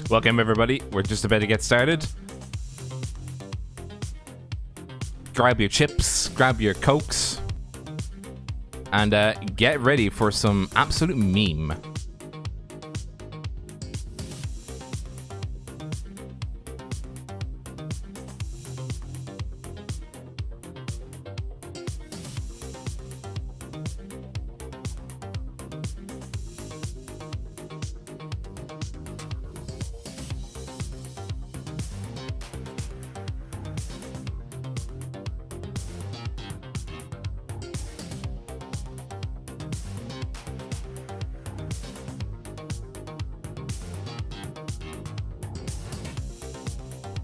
Welcome everybody, we're just about to get started. Grab your chips, grab your cokes, and get ready for some absolute meme.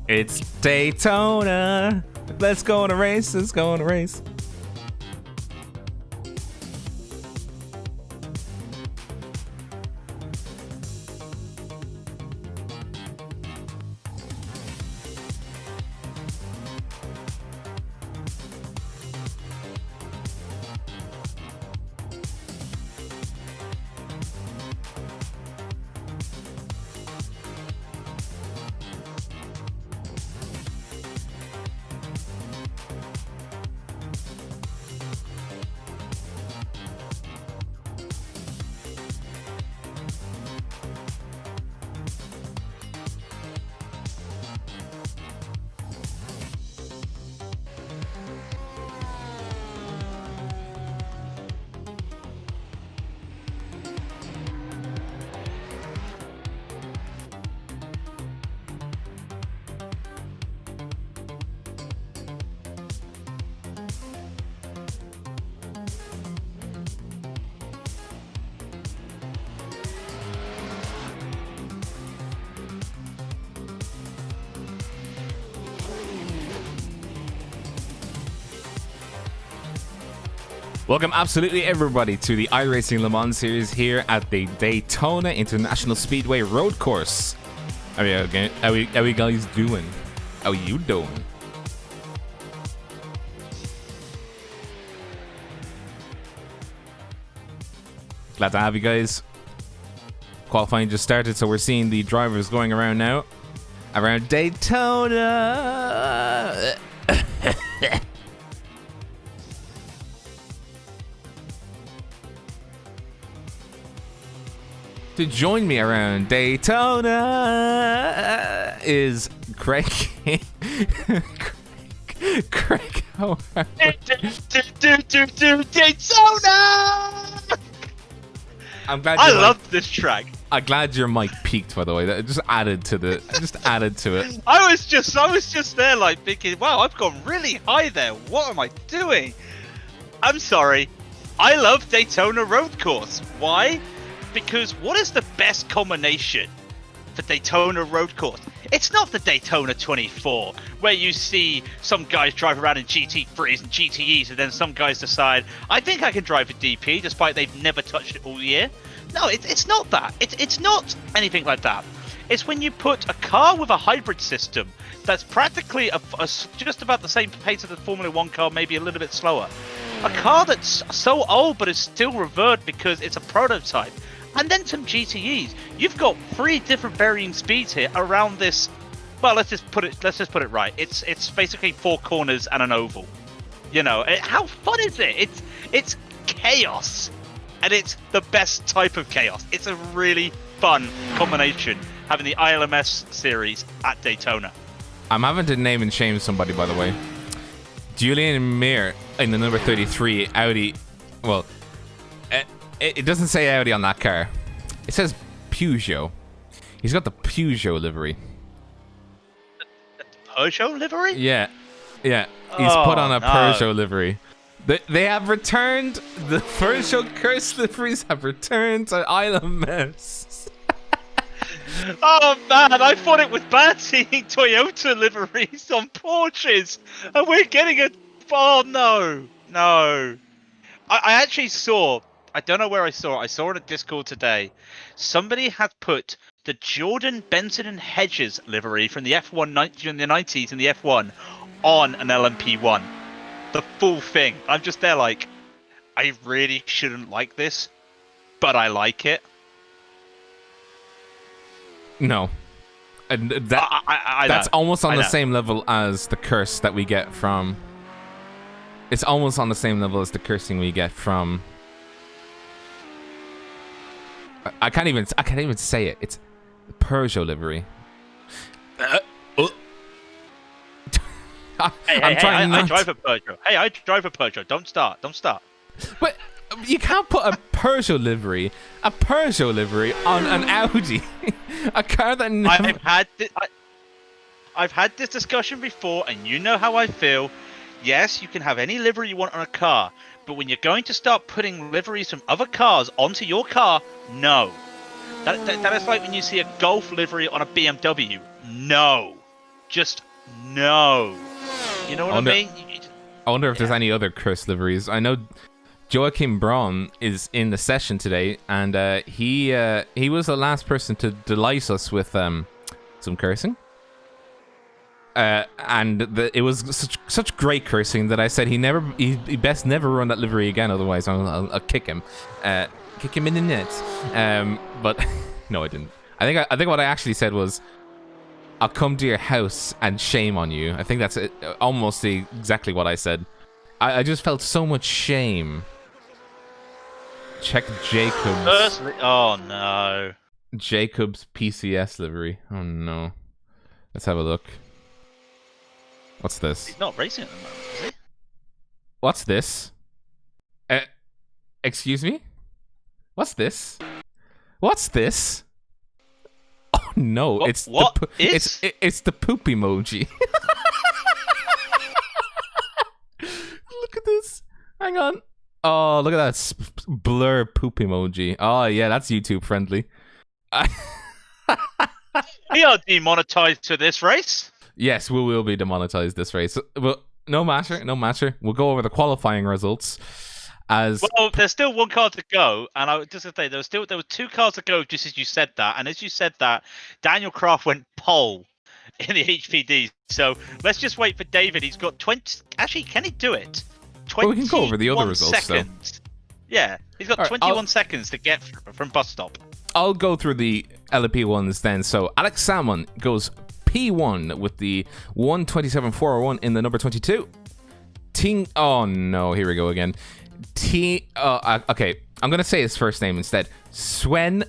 It's Daytona. Let's go on a race. Let's go on a race. Welcome absolutely everybody to the iRacing LeMans series here at the Daytona International Speedway road course. How you guys doing? How you doing? Glad to have you guys. Qualifying just started, so we're seeing the drivers going around now. Around Daytona. To join me around Daytona is Craig. Craig, how are you? Daytona! I love this track. I'm glad your mic peaked, by the way. That just added to it. I was just there like thinking, wow, I've gone really high there. What am I doing? I'm sorry. I love Daytona road course. Why? Because what is the best combination for Daytona road course? It's not the Daytona 24, where you see some guys drive around in GT3s and GTEs, and then some guys decide, I think I can drive a DP, despite they've never touched it all year. No, it's not that. It's not anything like that. It's when you put a car with a hybrid system that's practically just about the same pace as the Formula 1 car, maybe a little bit slower. A car that's so old but is still revered because it's a prototype. And then some GTEs. You've got 3 different varying speeds here around this. Well, let's just put it right. It's basically 4 corners and an oval. You know, how fun is it? It's chaos, and it's the best type of chaos. It's a really fun combination having the ILMS series at Daytona. I'm having to name and shame somebody, by the way. Julian Mir in the number 33 Audi. Well. It doesn't say Audi on that car. It says Peugeot. He's got the Peugeot livery. The Peugeot livery? Yeah. He's put on a Peugeot livery. They have returned. The Peugeot curse liveries have returned to ILMS. Oh man, I thought it was bad seeing Toyota liveries on Porsches, and we're getting a. Oh no. I actually saw. I don't know where I saw it. I saw it at Discord today. Somebody had put the Jordan Benson and Hedges livery from the F1 during the 90s in the F1 on an LMP1. The full thing. I'm just there like, I really shouldn't like this, but I like it. No. And that's almost on the same level as the curse that we get from. It's almost on the same level as the cursing we get from. I can't even say it. It's the Peugeot livery. I drive a Peugeot. Hey, I drive a Peugeot. Don't start. But you can't put a Peugeot livery on an Audi, a car that never... I've had this discussion before, and you know how I feel. Yes, you can have any livery you want on a car, but when you're going to start putting liveries from other cars onto your car, no. That is like when you see a Golf livery on a BMW. No. Just no. You know what I mean? I wonder if there's any other curse liveries. I know Joachim Braun is in the session today, and he was the last person to delight us with some cursing. And it was such great cursing that I said he best never run that livery again, otherwise I'll kick him. Kick him in the net. But no, I didn't. I think what I actually said was, I'll come to your house and shame on you. I think that's almost exactly what I said. I just felt so much shame. Check Jacob's. Firstly, oh no. Jacob's PCS livery. Oh no. Let's have a look. What's this? He's not racing at the moment, is he? What's this? Excuse me? What's this? What's this? Oh no, it's the poop emoji. Look at this. Hang on. Oh, look at that blur poop emoji. Oh yeah, that's YouTube friendly. We are demonetized for this race. Yes, we will be demonetized this race. Well, no matter. We'll go over the qualifying results. Well, there's still one car to go, and I was just gonna say there were 2 cars to go, just as you said that, and as you said that, Daniel Kraft went pole in the HPD. So let's just wait for David. He's got 20. Actually, can he do it? Well, we can go over the other results. Seconds. Yeah, he's got 21 seconds to get from bus stop. I'll go through the LP ones then. So Alex Salmon goes P1 with the 1:27.401 in the number 22. Oh no, here we go again. Okay, I'm gonna say his first name instead. Swen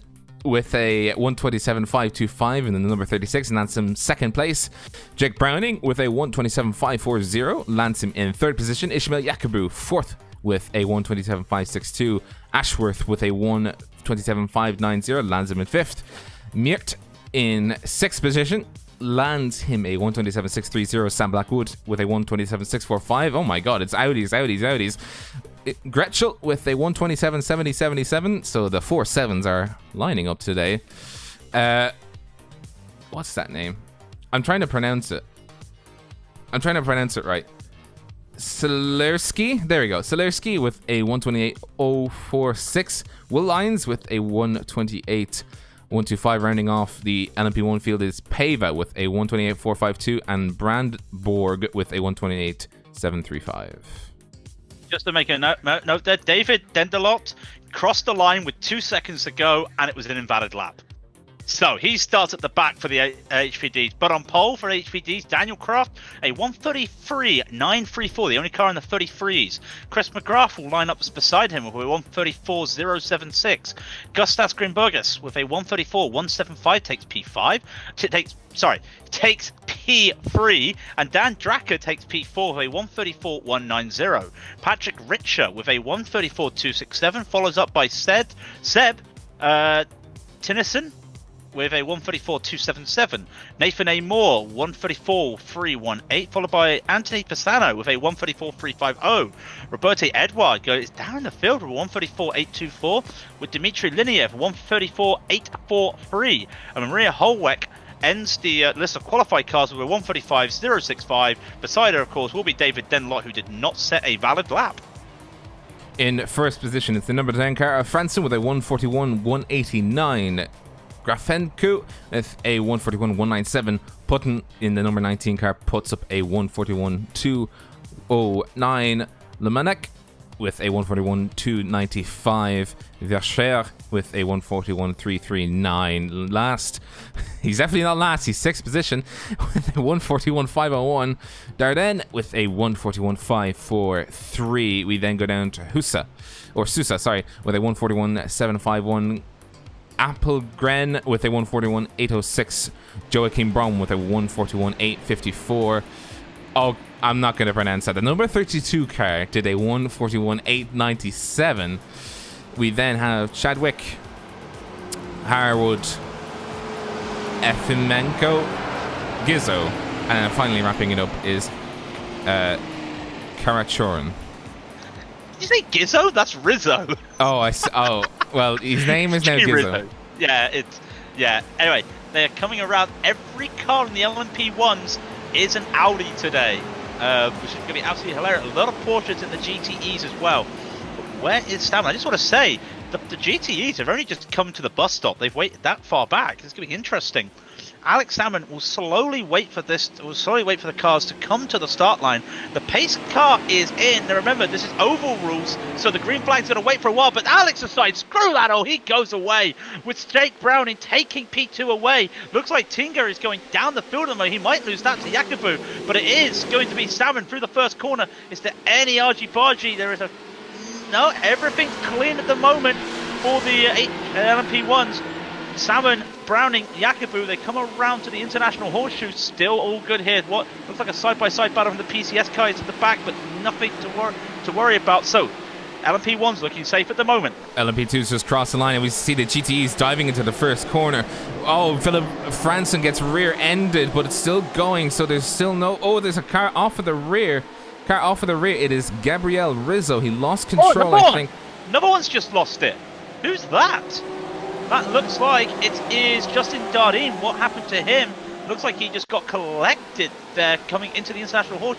with a 1:27.525 in the number 36 and lands him second place. Jake Browning with a 1:27.540 lands him in third position. Ishmael Yakubu fourth with a 1:27.562. Ashworth with a 1:27.590 lands him in fifth. Miert in sixth position lands him a 1:27.630. Sam Blackwood with a 1:27.645. Oh my god, it's Audis. Gretschel with a 1:27.7077. So the 4 sevens are lining up today. What's that name? I'm trying to pronounce it right. Selerski. There we go. Selerski with a 1:28.046. Will Lyons with a 1:28.125. Rounding off the LMP1 field is Pava with a 1:28.452 and Brandborg with a 1:28.735. Just to make a note there, David Dendelot crossed the line with 2 seconds to go, and it was an invalid lap. So he starts at the back for the HPDs, but on pole for HPDs, Daniel Kraft, a 1:33.934, the only car in the 33s. Chris McGrath will line up beside him with a 1:34.076. Gustas Grimbergus with a 1:34.175 takes P5. Takes P3, and Dan Dracker takes P4 with a 1:34.190. Patrick Richer with a 1:34.267, follows up by Seb Tinnerson with a 1:34.277. Nathan A. Moore, 1:34.318, followed by Anthony Pisano with a 1:34.350. Roberto Edouard goes down the field with 1:34.824, with Dmitry Liniev, 1:34.843. And Maria Holweck ends the list of qualified cars with a 1:35.065. Beside her, of course, will be David Denlot, who did not set a valid lap. In first position, it's the number 10 car of Franson with a 1:41.189. Grafenko with a 1:41.197. Putton in the number 19 car puts up a 1:41.209. Lemanek with a 141.295. Vercher with a 141.339. Last, he's definitely not last. He's 6th position with a 141.501. Dardenne with a 141.543. We then go down to Sousa, sorry, with a 141.751. Appelgren with a 141.806. Joachim Braun with a 141.854. Oh, I'm not going to pronounce that. The number 32 car did a 141.897. We then have Chadwick, Harwood, Efimenko, Gizzo, and then finally wrapping it up is Karachorin. Did you say Gizzo? That's Rizzo. Oh, well, his name is now Gizzo. Yeah, anyway, they're coming around. Every car in the LMP1s is an Audi today, which is going to be absolutely hilarious. A lot of Porsches in the GTEs as well. But where is Sam? I just want to say, the GTEs have only just come to the bus stop. They've waited that far back. It's going to be interesting. Alex Salmon will slowly wait for the cars to come to the start line. The pace car is in. Now remember, this is oval rules, so the green flag's going to wait for a while, but Alex decides, screw that, he goes away, with Jake Browning taking P2 away. Looks like Tinga is going down the field, and he might lose that to Jacobu, but it is going to be Salmon through the first corner. Is there any argy-bargy? There is no, everything's clean at the moment for the LMP1s. Salmon, Browning, Jacobu, they come around to the International Horseshoe. Still all good here. What looks like a side-by-side battle from the PCS guys at the back, but nothing to worry about. So, LMP1's looking safe at the moment. LMP2's just crossed the line, and we see the GTEs diving into the first corner. Oh, Philip Franson gets rear-ended, but it's still going, so there's still no... Oh, there's a car off of the rear. It is Gabriel Rizzo. He lost control, I think. Another one's just lost it. Who's that? That looks like it is Justin Dardenne. What happened to him? Looks like he just got collected there coming into the International Horse.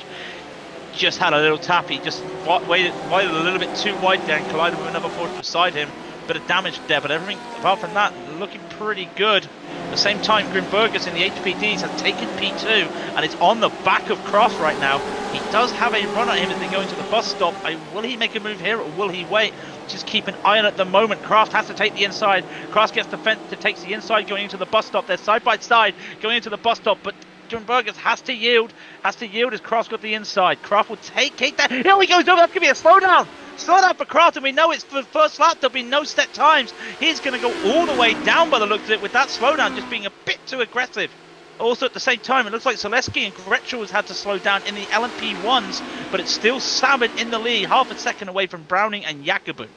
Just had a little tap. He just waited a little bit too wide there and collided with another Porsche beside him. Bit of damage there, but everything apart from that looking pretty good. At the same time, Grimbergus in the HPDs has taken P2 and it's on the back of Cross right now. He does have a run at him as they go into the bus stop. Will he make a move here or will he wait? Just keep an eye on at the moment. Kraft has to take the inside. Kraft gets the fence to takes the inside going into the bus stop. They're side by side going into the bus stop, but Grimbergus has to yield as Kraft got the inside. Kraft will take that. Here he goes over. That's going to be a slowdown. Slow down for Kraft, and we know it's for the first lap. There'll be no set times. He's going to go all the way down by the looks of it with that slowdown, just being a bit too aggressive. Also, at the same time, it looks like Zaleski and Gretschel has had to slow down in the LMP1s, but it's still Salmon in the lead, half a second away from Browning and Jacobu.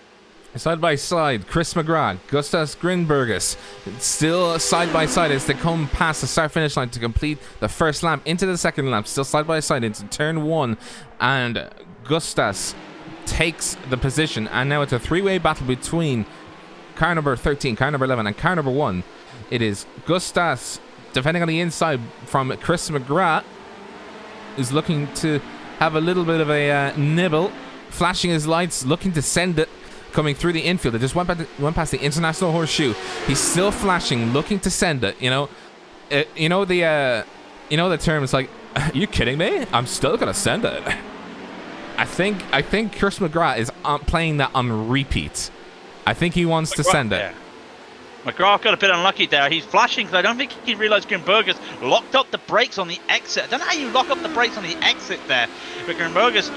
Side by side, Chris McGrath, Gustas Grinbergus, still side by side as they come past the start-finish line to complete the first lap into the second lap, still side by side into turn 1, and Gustas takes the position, and now it's a three-way battle between car number 13, car number 11, and car number 1. It is Gustas defending on the inside from Chris McGrath, who's looking to have a little bit of a nibble, flashing his lights, looking to send it, coming through the infield. It just went past the International Horseshoe. He's still flashing, looking to send it. You know the term is like, are you kidding me? I'm still gonna send it. I think Chris McGrath is playing that on repeat. I think he wants to send it. Yeah. McGrath got a bit unlucky there. He's flashing because I don't think he realised Grimbergus locked up the brakes on the exit. I don't know how you lock up the brakes on the exit there, but Grimbergus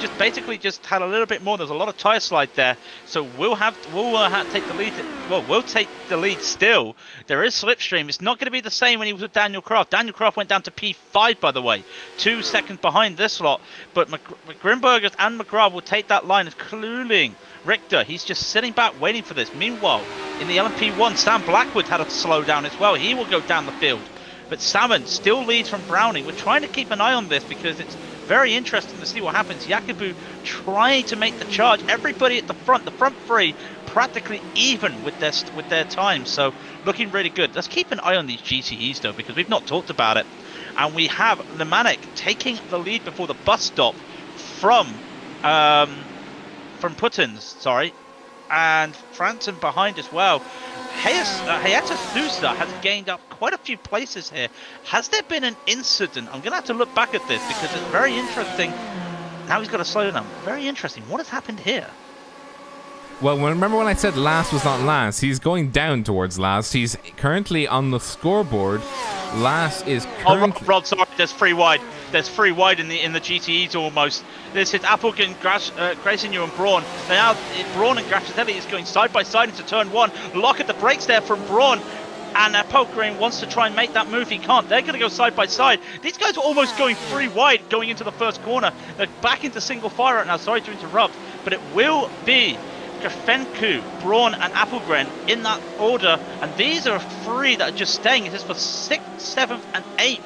just had a little bit more. There's a lot of tyre slide there, so we'll take the lead. Well, we'll take the lead still. There is slipstream. It's not going to be the same when he was with Daniel Croft. Daniel Croft went down to P5, by the way, 2 seconds behind this lot. But Grimbergus and McGrath will take that line, including Richter. He's just sitting back waiting for this. Meanwhile, in the LMP1, Sam Blackwood had a slowdown as well. He will go down the field. But Salmon still leads from Browning. We're trying to keep an eye on this because it's very interesting to see what happens. Jacobu trying to make the charge. Everybody at the front three, practically even with their time. So looking really good. Let's keep an eye on these GTEs though, because we've not talked about it. And we have Lemanek taking the lead before the bus stop from Puttins, sorry, and Franson behind as well. Hayata Sousa has gained up quite a few places here. Has there been an incident? I'm going to have to look back at this because it's very interesting. Now he's got a slowdown. Very interesting. What has happened here? Well, remember when I said last was not last? He's going down towards last. He's currently on the scoreboard. Last is currently... Oh, Rod, sorry, there's three wide. There's three wide in the GTEs almost. This is Appleton, Grayson, you and Braun. Now Braun and Graffitelli is going side by side into turn one. Lock at the brakes there from Braun. And Polkgreen wants to try and make that move. He can't. They're going to go side by side. These guys are almost going three wide going into the first corner. They're back into single fire right now. Sorry to interrupt, but it will be Grafenku, Braun, and Appelgren in that order. And these are three that are just staying. It is for 6th, 7th, and 8th,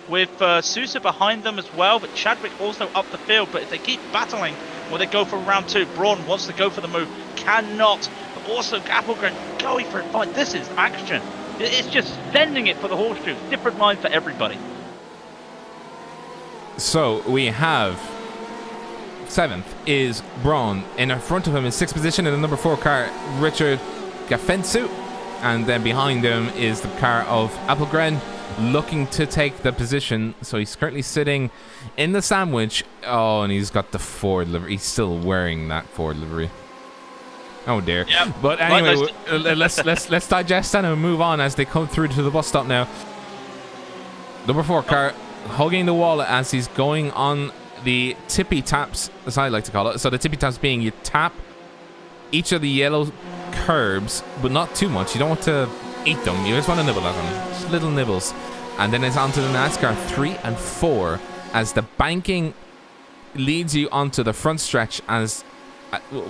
with Sousa behind them as well. But Chadwick also up the field. But if they keep battling, will they go for round two? Braun wants to go for the move, cannot. But also Appelgren going for it. Fight. This is action. It's just sending it for the horseshoe. Different line for everybody. So we have 7th is Braun. In front of him is 6th position in the number 4 car, Richard Gafensu. And then behind him is the car of Appelgren, looking to take the position. So he's currently sitting in the sandwich. Oh, and he's got the Ford livery. He's still wearing that Ford livery. Oh dear. Yep. But anyway, let's digest that and move on as they come through to the bus stop now. Number 4 car hugging the wall as he's going on the tippy taps, as I like to call it. So the tippy taps being you tap each of the yellow curbs, but not too much. You don't want to eat them. You just want to nibble at them. Just little nibbles. And then it's onto the NASCAR 3 and 4 as the banking leads you onto the front stretch as...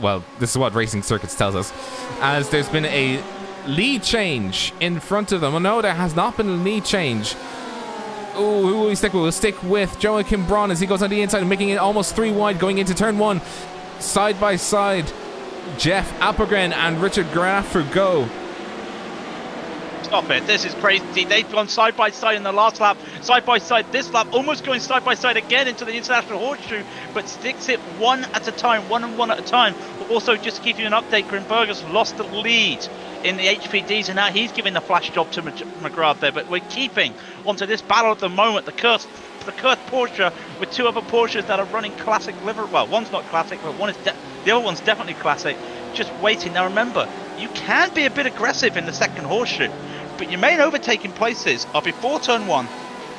well, this is what Racing Circuits tells us, as there's been a lead change in front of them. Oh no, there has not been a lead change. Oh, who will we stick with? We'll stick with Joachim Braun as he goes on the inside and making it almost 3 wide going into turn 1. Side by side, Jeff Appelgren and Richard Graffer go. Stop it, this is crazy. They've gone side by side in the last lap, side by side this lap, almost going side by side again into the International Horseshoe, but sticks it one at a time, one at a time. But also, just to give you an update, Grimberger's lost the lead in the HPDs, and now he's giving the flash job to McGrath there. But we're keeping onto this battle at the moment, the cursed Porsche with 2 other Porsches that are running classic livery. Well, one's not classic, but the other one's definitely classic. Just waiting. Now remember, you can be a bit aggressive in the second horseshoe, but your main overtaking places are before turn 1,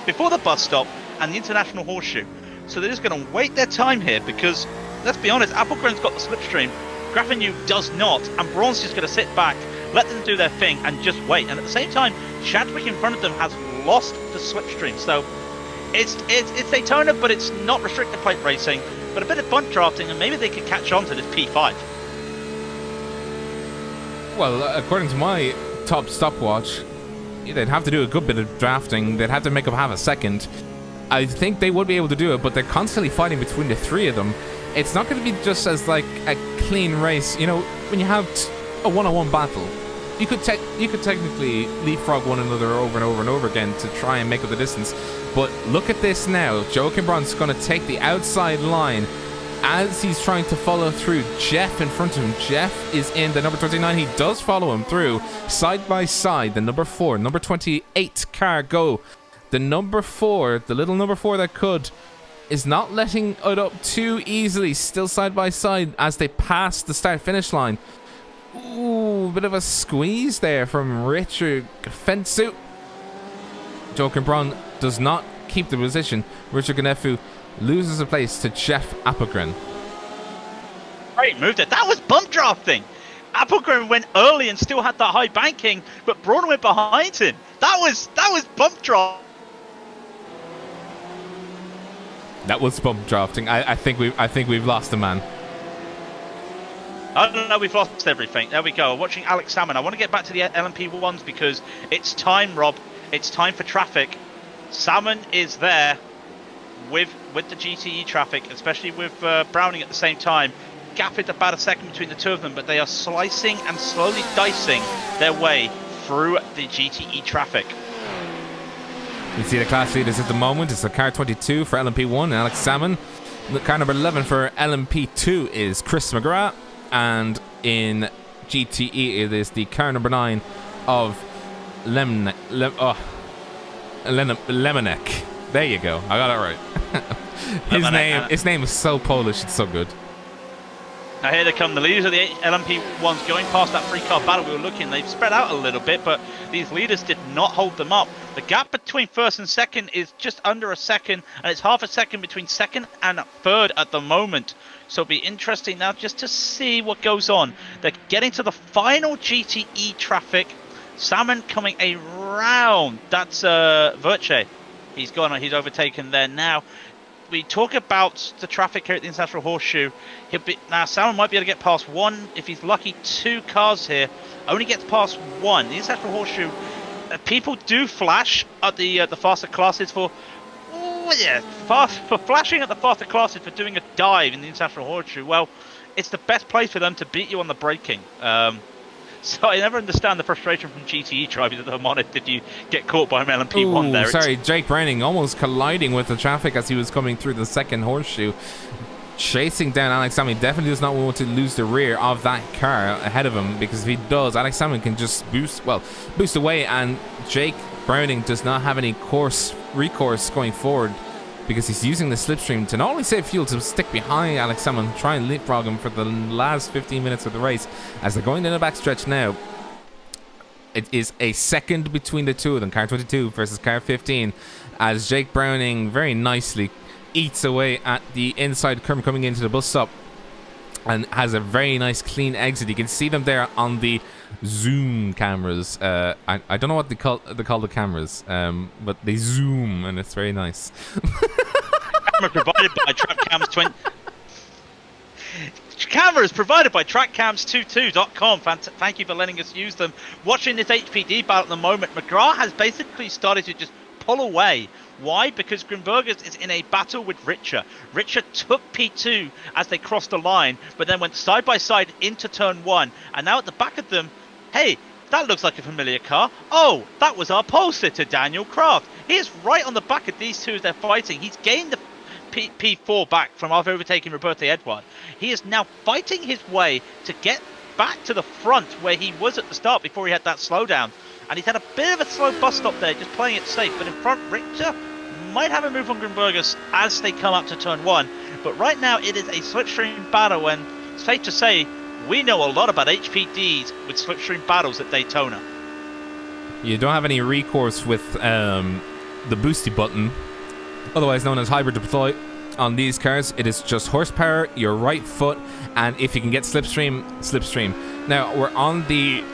before the bus stop, and the International Horseshoe. So they're just going to wait their time here because, let's be honest, Appelgren's got the slipstream, Grafenu does not, and Braun's just going to sit back, let them do their thing, and just wait. And at the same time, Chadwick in front of them has lost the slipstream. So it's Daytona, but it's not restricted plate racing, but a bit of bunt drafting, and maybe they could catch on to this P5. Well, according to my top stopwatch, they'd have to do a good bit of drafting. They'd have to make up half a second. I think they would be able to do it, but they're constantly fighting between the 3 of them. It's not going to be just as like a clean race. You know, when you have a one-on-one battle, you could technically leapfrog one another over and over and over again to try and make up the distance. But look at this now. Joachim Braun's going to take the outside line as he's trying to follow through. Jeff in front of him. Jeff is in the number 29. He does follow him through side by side. The number 4, number 28 car go. The number 4, the little number 4 that could, is not letting it up too easily. Still side by side as they pass the start finish line. Ooh, bit of a squeeze there from Richard Fensu. Joachim Braun does not keep the position. Richard Ganefu loses a place to Jeff Appelgren. Great move there. That was bump drafting. Appelgren went early and still had that high banking, but Braun went behind him. That was bump draft. That was bump drafting. I think we've lost a man. I don't know, we've lost everything. There we go. Watching Alex Salmon. I want to get back to the LMP ones because it's time, Rob. It's time for traffic. Salmon is there with the GTE traffic, especially with Browning at the same time. Gap is about a second between the 2 of them, but they are slicing and slowly dicing their way through the GTE traffic. You see the class leaders at the moment. It's the car 22 for LMP1, Alex Salmon. The car number 11 for LMP2 is Chris McGrath. And in GTE, it is the car number 9 of Lemonek. There you go. I got it right. His name is so Polish. It's so good. Now here they come, the leaders of the LMP1s going past that three-car battle. We were looking, they've spread out a little bit, but these leaders did not hold them up. The gap between first and second is just under a second, and it's half a second between second and third at the moment. So it'll be interesting now just to see what goes on. They're getting to the final GTE traffic. Salmon coming around. That's Verche. He's gone, he's overtaken there now. We talk about the traffic here at the International Horseshoe. Now Salmon might be able to get past one, if he's lucky, 2 cars here. Only gets past one. The International Horseshoe, people do flash at the faster classes for flashing at the faster classes for doing a dive in the International Horseshoe. Well, it's the best place for them to beat you on the braking. So I never understand the frustration from GTE drivers at the Harmonic if you get caught by an LMP1 there. Sorry, Jake Browning almost colliding with the traffic as he was coming through the second horseshoe. Chasing down Alex Salmon. Definitely does not want to lose the rear of that car ahead of him, because if he does, Alex Salmon can just boost away, and Jake Browning does not have any recourse going forward, because he's using the slipstream to not only save fuel, to stick behind Alex Salmon, try and leapfrog him for the last 15 minutes of the race. As they're going down the backstretch now, it is a second between the two of them, car 22 versus car 15, as Jake Browning very nicely eats away at the inside curb coming into the bus stop and has a very nice clean exit. You can see them there on the zoom cameras. I don't know what they call the cameras, but they zoom and it's very nice. Camera provided by TrackCams20. Cameras provided by TrackCams22.com. Thank you for letting us use them. Watching this HPD battle at the moment, McGrath has basically started to just pull away. Why? Because Grimbergus is in a battle with Richter. Richter took P2 as they crossed the line, but then went side by side into turn 1. And now at the back of them, hey, that looks like a familiar car. Oh, that was our pole sitter, Daniel Kraft. He is right on the back of these two as they're fighting. He's gained the P4 back from after overtaking Roberto Edouard. He is now fighting his way to get back to the front where he was at the start before he had that slowdown. And he's had a bit of a slow bus stop there, just playing it safe. But in front, Richter might have a move on Grimbergus as they come up to turn 1. But right now, it is a slipstream battle, and it's safe to say we know a lot about HPDs with slipstream battles at Daytona. You don't have any recourse with the boosty button, otherwise known as hybrid deploy. On these cars, it is just horsepower, your right foot, and if you can get slipstream. Now, we're on the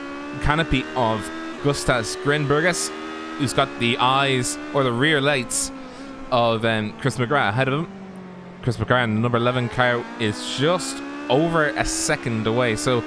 canopy of Gustas Grimbergus, who's got the eyes or the rear lights of Chris McGrath ahead of him. Chris McGrath in the number 11 car is just over a second away, so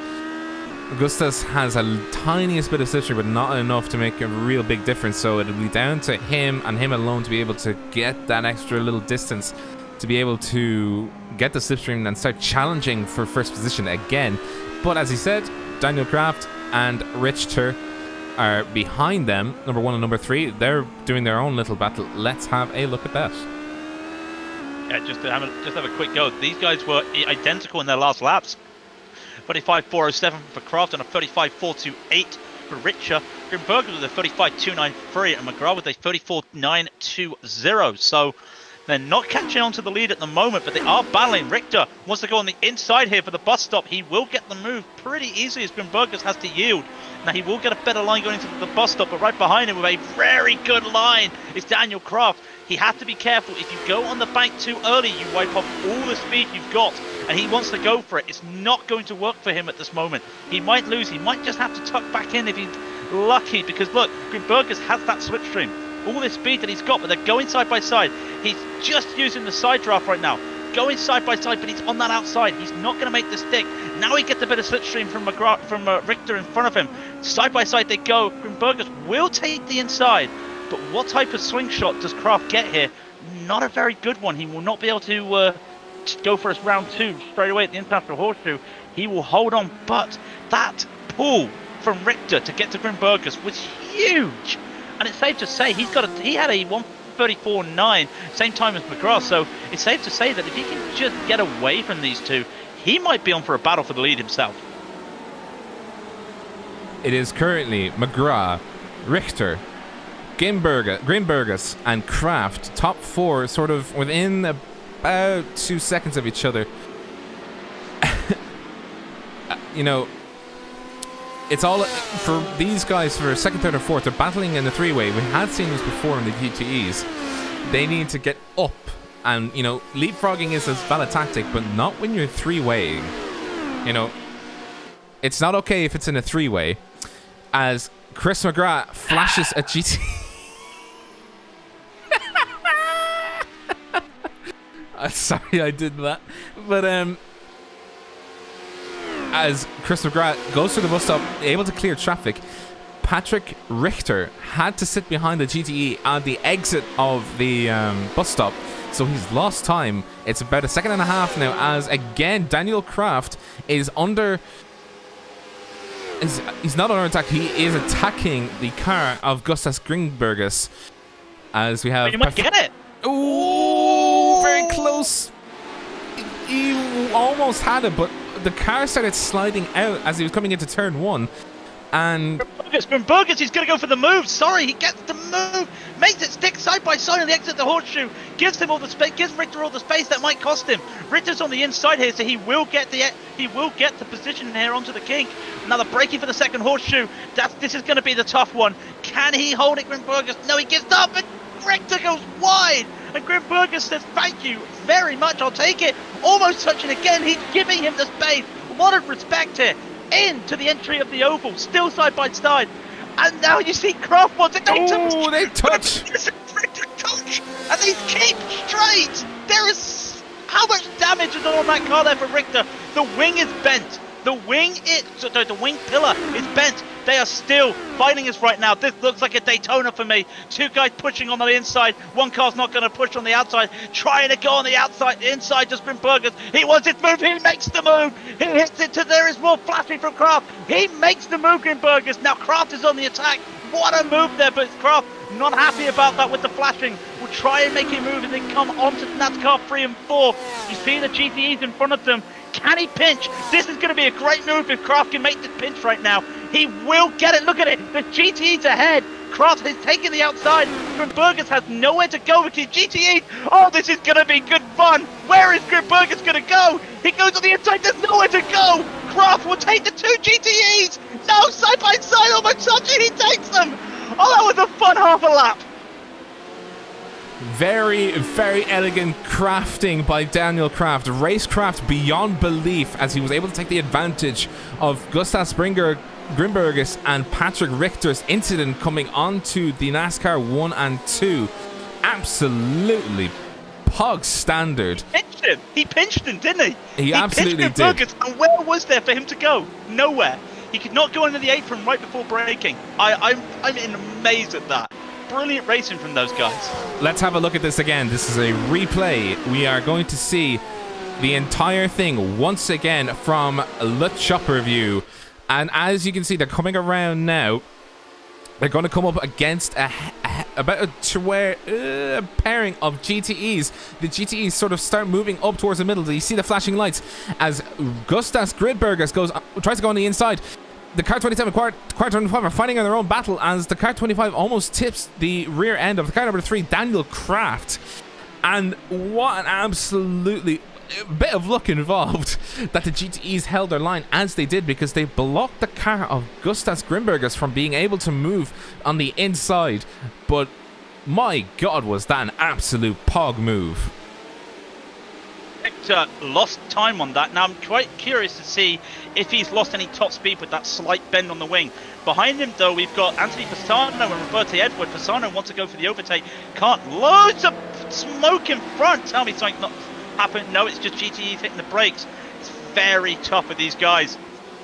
Gustas has a tiniest bit of slipstream, but not enough to make a real big difference. So it'll be down to him and him alone to be able to get that extra little distance, to be able to get the slipstream and start challenging for first position again. But as he said, Daniel Kraft and Richter are behind them, number 1 and number 3. They're doing their own little battle. Let's have a look at that. Yeah, just have a quick go. These guys were identical in their last laps. 35.407 for Kraft and a 35.428 for Richter. Grimberger with a 35.293 and McGrath with a 34.920. So they're not catching on to the lead at the moment, but they are battling. Richter wants to go on the inside here for the bus stop. He will get the move pretty easily as Grimberger has to yield. Now he will get a better line going into the bus stop, but right behind him with a very good line is Daniel Kraft. He has to be careful. If you go on the bank too early, you wipe off all the speed you've got, and he wants to go for it. It's not going to work for him at this moment. He might lose. He might just have to tuck back in if he's lucky, because look, Grimberger has that slipstream. All this speed that he's got, but they're going side by side. He's just using the side draft right now. Going side by side, but he's on that outside. He's not going to make the stick. Now he gets a bit of slipstream from Richter in front of him. Side by side they go. Grimberger will take the inside, but what type of swing shot does Kraft get here? Not a very good one. He will not be able to go for his round 2 straight away at the International Horseshoe. He will hold on, but that pull from Richter to get to Grimberger was huge. And it's safe to say he had a 134.9, same time as McGrath, so it's safe to say that if he can just get away from these two, he might be on for a battle for the lead himself. It is currently McGrath, Richter, Grimbergus and Kraft, top 4, sort of within about 2 seconds of each other. you know, it's all for these guys for second, third, and fourth. They're battling in the three-way. We had seen this before in the GTEs. They need to get up, and you know, leapfrogging is a valid tactic, but not when you're three-waying. You know, it's not okay if it's in a three-way. As Chris McGrath flashes a GT. Sorry, I did that, but as Chris McGrath goes to the bus stop, able to clear traffic, Patrick Richter had to sit behind the GTE at the exit of the bus stop, so he's lost time. It's about a second and a half now, as again Daniel Kraft is under. He's not under attack. He is attacking the car of Gustas Grimbergus. As we have. You might get it. Ooh, very close. He almost had it, but the car started sliding out as he was coming into turn one. And Grimbergus, he's going to go for the move. Sorry, he gets the move, makes it stick side by side on the exit of the horseshoe, gives him all the space, gives Richter all the space that might cost him. Richter's on the inside here, so he will get the position here onto the kink. Now the braking for the second horseshoe. This is going to be the tough one. Can he hold it, Grimbergus? No, he gives up, and Richter goes wide. And Grimbergus says, "Thank you very much. I'll take it." Almost touching again. He's giving him the space. A lot of respect here. Into the entry of the oval, still side by side, and now you see Kraft wants it. Oh, they touch. And they keep straight. There is how much damage is on that car there for Richter. The wing is bent. The wing pillar is bent. They are still fighting us right now. This looks like a Daytona for me. Two guys pushing on the inside. One car's not going to push on the outside. Trying to go on the outside, inside just Grimbergus. He wants his move. He makes the move. He hits it to there is more flashing from Kraft. He makes the move, Grimbergus. Now Kraft is on the attack. What a move there, but Kraft not happy about that with the flashing. Will try and make him move and then come onto NASCAR 3 and 4. You see the GTEs in front of them. Can he pinch? This is going to be a great move if Kraft can make this pinch right now. He will get it. Look at it. The GTE's ahead. Kraft is taking the outside. Grimbergus has nowhere to go with his GTE. Oh, this is going to be good fun. Where is Grimbergus going to go? He goes on the inside. There's nowhere to go. Kraft will take the two GTEs. No, side by side, almost touching. He takes them. Oh, that was a fun half a lap. Very, very elegant crafting by Daniel Kraft. Racecraft beyond belief as he was able to take the advantage of Gustas Grimbergus and Patrick Richter's incident coming onto the NASCAR 1 and 2. Absolutely pog standard. He pinched him, didn't he? He absolutely did. And where was there for him to go? Nowhere. He could not go into the apron right before braking. I'm amazed at that. Brilliant racing from those guys. Let's have a look at this again. This is a replay. We are going to see the entire thing once again from the chopper view. And as you can see, they're coming around now. They're going to come up against a pairing of GTEs. The GTEs sort of start moving up towards the middle. You see the flashing lights as Gustas Gridbergus tries to go on the inside. The car 27 and car 25 are fighting in their own battle as the car 25 almost tips the rear end of the car number 3, Daniel Kraft. And what an absolutely bit of luck involved that the GTEs held their line as they did, because they blocked the car of Gustas Grimbergus from being able to move on the inside. But my God, was that an absolute pog move. Victor lost time on that. Now I'm quite curious to see if he's lost any top speed with that slight bend on the wing. Behind him though, we've got Anthony Fasano and Roberto Edward. Fasano wants to go for the overtake. Can't. Loads of smoke in front. Tell me something not happened. No, it's just GTE hitting the brakes. It's very tough with these guys.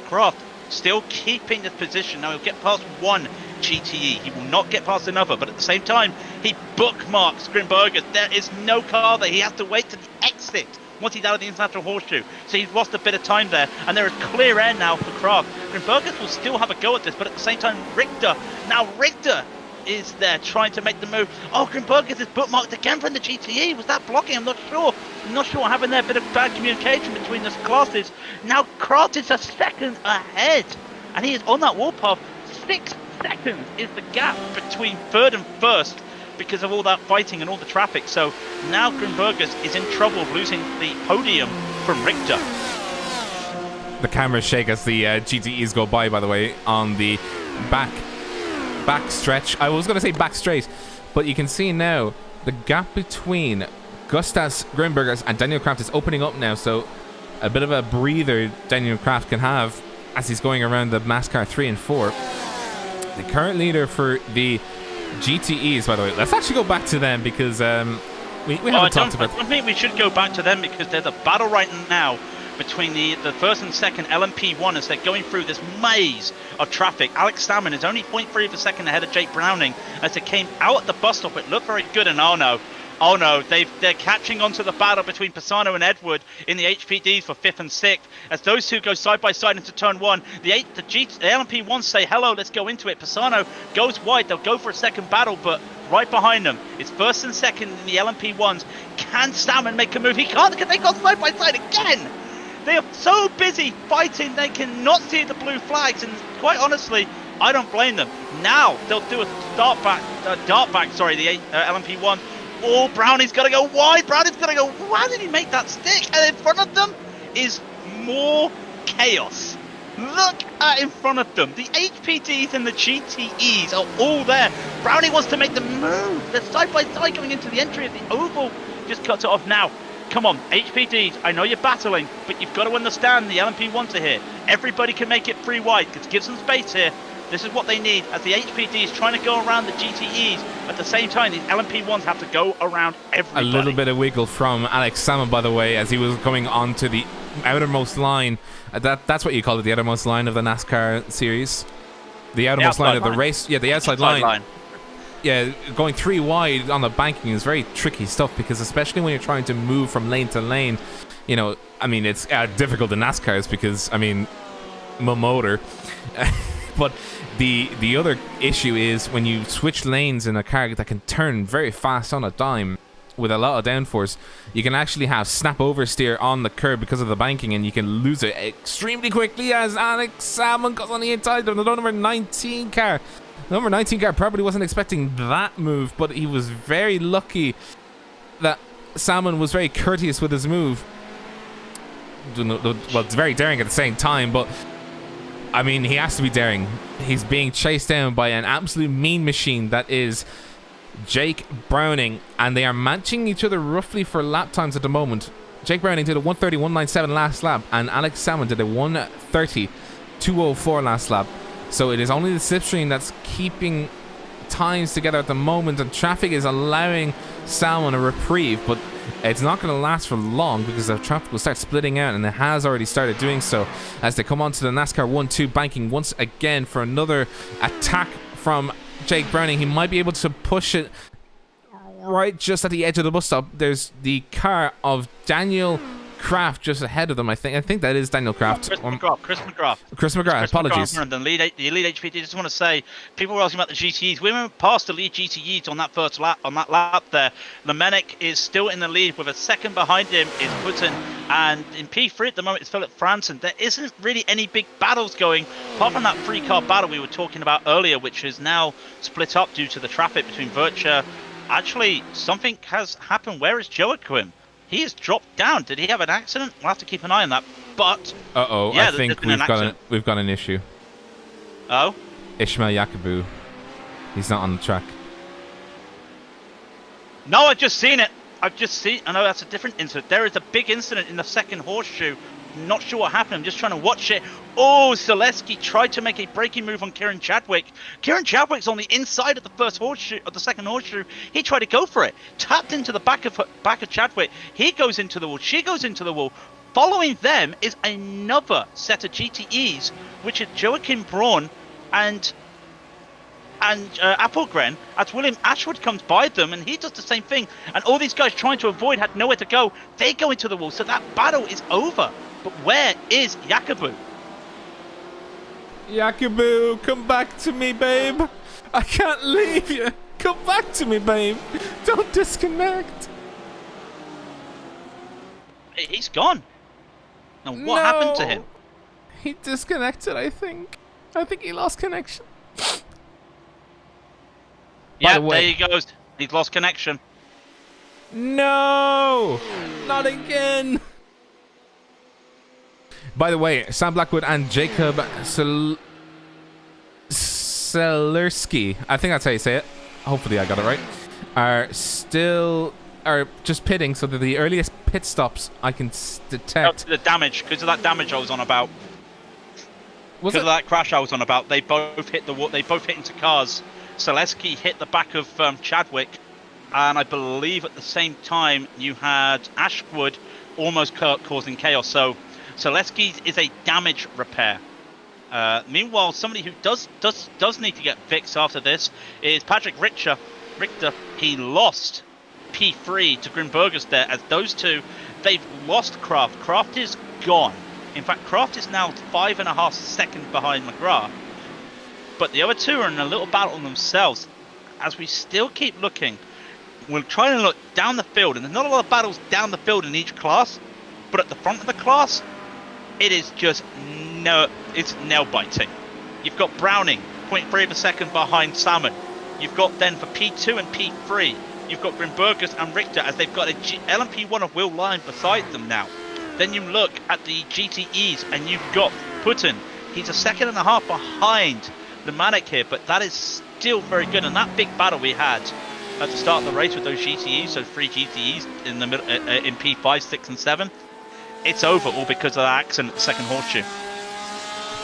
Kraft still keeping the position. Now he'll get past one GTE. He will not get past another, but at the same time, he bookmarks Grimbergus. There is no car there. He has to wait to the exit once he's out of the international horseshoe. So he's lost a bit of time there, and there is clear air now for Kraft. Grimbergus will still have a go at this, but at the same time, Richter is there trying to make the move. Oh, Grimbergus is bookmarked again from the GTE. Was that blocking? I'm not sure. I'm not sure what happened there. A bit of bad communication between the classes. Now Kraft is a second ahead, and he is on that warpath. 6 seconds is the gap between third and first because of all that fighting and all the traffic. So now Grimbergus is in trouble of losing the podium from Richter. the cameras shake as the GTEs go by the way, on the back stretch. I was going to say back straight, but you can see now the gap between Gustas Grimbergers and Daniel Kraft is opening up now, so a bit of a breather Daniel Kraft can have as he's going around the NASCAR 3 and 4. The current leader for the GTEs, by the way, let's actually go back to them because we haven't talked about. I think we should go back to them because there's a battle right now between the first and second LMP1 as they're going through this maze of traffic. Alex Salmon is only 0.3 of a second ahead of Jake Browning as they came out at the bus stop. It looked very good, and oh no, they're catching on to the battle between Pisano and Edward in the HPDs for 5th and 6th. As those two go side by side into turn 1, the LMP1s say hello, let's go into it. Pisano goes wide, they'll go for a second battle, but right behind them is first and second in the LMP1s. Can Salmon make a move? He can't because they got side by side again. They are so busy fighting, they cannot see the blue flags, and quite honestly, I don't blame them. Now they'll do a dart back, the LMP1. Oh, Brownie's got to go wide. Brownie's got to go. Why did he make that stick? And in front of them is more chaos. Look at in front of them. The HPDs and the GTEs are all there. Brownie wants to make the move. They're side by side going into the entry of the oval. Just cuts it off now. Come on, HPDs, I know you're battling, but you've got to understand the LMP1s are here. Everybody can make it free wide. It gives them space here. This is what they need as the HPD is trying to go around the GTEs. At the same time, these LMP1s have to go around everybody. A little bit of wiggle from Alex Salmon, by the way, as he was coming onto the outermost line. That's what you call it, the outermost line of the NASCAR series. The outermost line of the race. Yeah, the outside line. Yeah, going 3 wide on the banking is very tricky stuff because especially when you're trying to move from lane to lane, you know, I mean, it's difficult in NASCARs because, I mean, my motor. But the other issue is when you switch lanes in a car that can turn very fast on a dime with a lot of downforce, you can actually have snap oversteer on the curb because of the banking, and you can lose it extremely quickly as Alex Salmon goes on the inside of the number 19 car. The number 19 car probably wasn't expecting that move, but he was very lucky that Salmon was very courteous with his move. Well, it's very daring at the same time, but I mean, he has to be daring. He's being chased down by an absolute mean machine that is Jake Browning, and they are matching each other roughly for lap times at the moment. Jake Browning did a 1:30.197 last lap, and Alex Salmon did a 1:30.204 last lap. So it is only the slipstream that's keeping times together at the moment, and traffic is allowing Salmon a reprieve, but it's not going to last for long because the traffic will start splitting out, and it has already started doing so as they come onto the NASCAR 1-2 banking once again for another attack from Jake Browning. He might be able to push it right just at the edge of the bus stop. There's the car of Daniel Kraft just ahead of them. I think that is Daniel Kraft. Chris McGrath. Apologies. The lead HPD. Just want to say, people were asking about the GTEs. We went past the lead GTEs on that first lap. On that lap there, Lemenick is still in the lead with a second behind him is Putin, and in P3 at the moment it's Philip Franson. There isn't really any big battles going apart from that 3-car battle we were talking about earlier, which is now split up due to the traffic between Virtua. Actually, something has happened. Where is Joachim? He has dropped down. Did he have an accident? We'll have to keep an eye on that. But I think we've got an issue. Oh? Ishmael Yakubu. He's not on the track. No, I've just seen it. I know that's a different incident. There is a big incident in the second horseshoe. Not sure what happened. I'm just trying to watch it. Oh, Zaleski tried to make a braking move on Kieran Chadwick. Kieran Chadwick's on the inside of the first horseshoe, of the second horseshoe. He tried to go for it. Tapped into the back of Chadwick. He goes into the wall. She goes into the wall. Following them is another set of GTEs, which is Joachim Braun and Applegren, as William Ashwood comes by them, and he does the same thing. And all these guys trying to avoid had nowhere to go. They go into the wall, so that battle is over. But where is Yakubu? Yakubu, come back to me, babe. I can't leave you. Come back to me, babe. Don't disconnect. He's gone. Now, what happened to him? He disconnected, I think. I think he lost connection. Yeah, there he goes. He's lost connection. No! Not again! By the way, Sam Blackwood and Jacob Selerski, I think that's how you say it. Hopefully I got it right. Are just pitting, so they're the earliest pit stops I can detect. The damage, because of that damage I was on about. Was Because it? of that crash I was on about, they both hit into cars. Selesky hit the back of Chadwick, and I believe at the same time you had Ashwood almost causing chaos. So Selesky is a damage repair. Meanwhile, somebody who does need to get fixed after this is Patrick Richter. He lost P3 to Grimbergus there, as those two, they've lost Kraft. Kraft is gone. In fact, Kraft is now 5.5 seconds behind McGrath. But the other two are in a little battle themselves. As we still keep looking, we're trying to look down the field, and there's not a lot of battles down the field in each class, but at the front of the class, it is just it's nail biting. You've got Browning 0.3 of a second behind Salmon. You've got then for P2 and P3, you've got Grimbergus and Richter, as they've got a LMP1 of Will Lyon beside them now. Then you look at the GTEs and you've got Putin. He's a 1.5 seconds behind LeMans here, but that is still very good. And that big battle we had at the start of the race with those GTEs, so 3 GTEs in the middle, in P5, 6 and 7, it's over all because of that accident at the second horseshoe.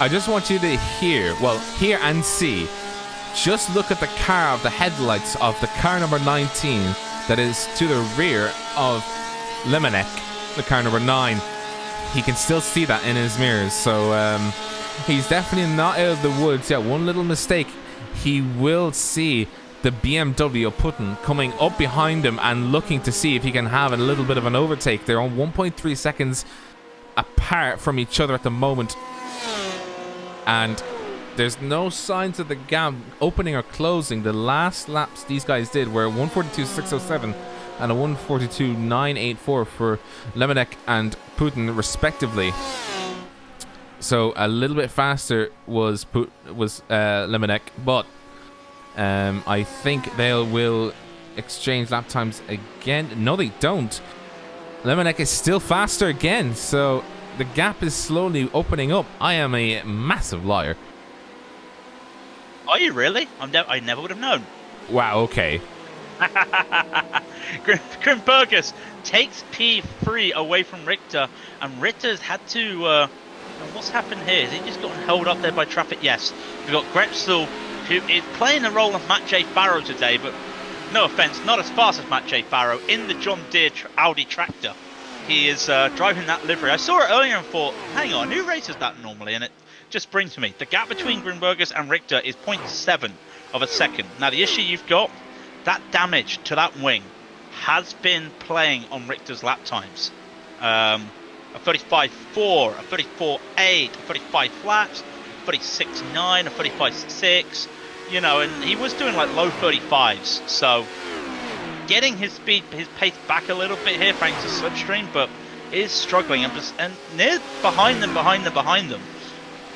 I just want you to hear and see. Just look at the car of the headlights of the car number 19 that is to the rear of Lemonek, the car number 9. He can still see that in his mirrors, so he's definitely not out of the woods. Yeah, one little mistake, he will see the BMW of Putin coming up behind him and looking to see if he can have a little bit of an overtake. They're on 1.3 seconds apart from each other at the moment, and there's no signs of the gap opening or closing. The last laps these guys did were 142.607 and a 142.984 for Lemonek and Putin respectively. So a little bit faster was Lemonek, but I think they will exchange lap times again. No, they don't. Lemonek is still faster again, so the gap is slowly opening up. I am a massive liar. Are you really? I never would have known. Wow, okay. Grimbergus takes P3 away from Richter, and Richter's had to... what's happened here? Is he just gotten held up there by traffic? Yes. We've got Gretzel, who is playing the role of Matt J. Farrow today, but no offence, not as fast as Matt J. Farrow in the John Deere Audi tractor. He is driving that livery. I saw it earlier and thought, hang on, who races that normally? And it just brings to me, the gap between Grimbergus and Richter is 0.7 of a second. Now the issue you've got, that damage to that wing has been playing on Richter's lap times. A 35.4, a 34.8, a 35 flaps, 36.9, a 35.6, you know, and he was doing like low 35s, so getting his speed, his pace back a little bit here thanks to slipstream, but is struggling, and near behind them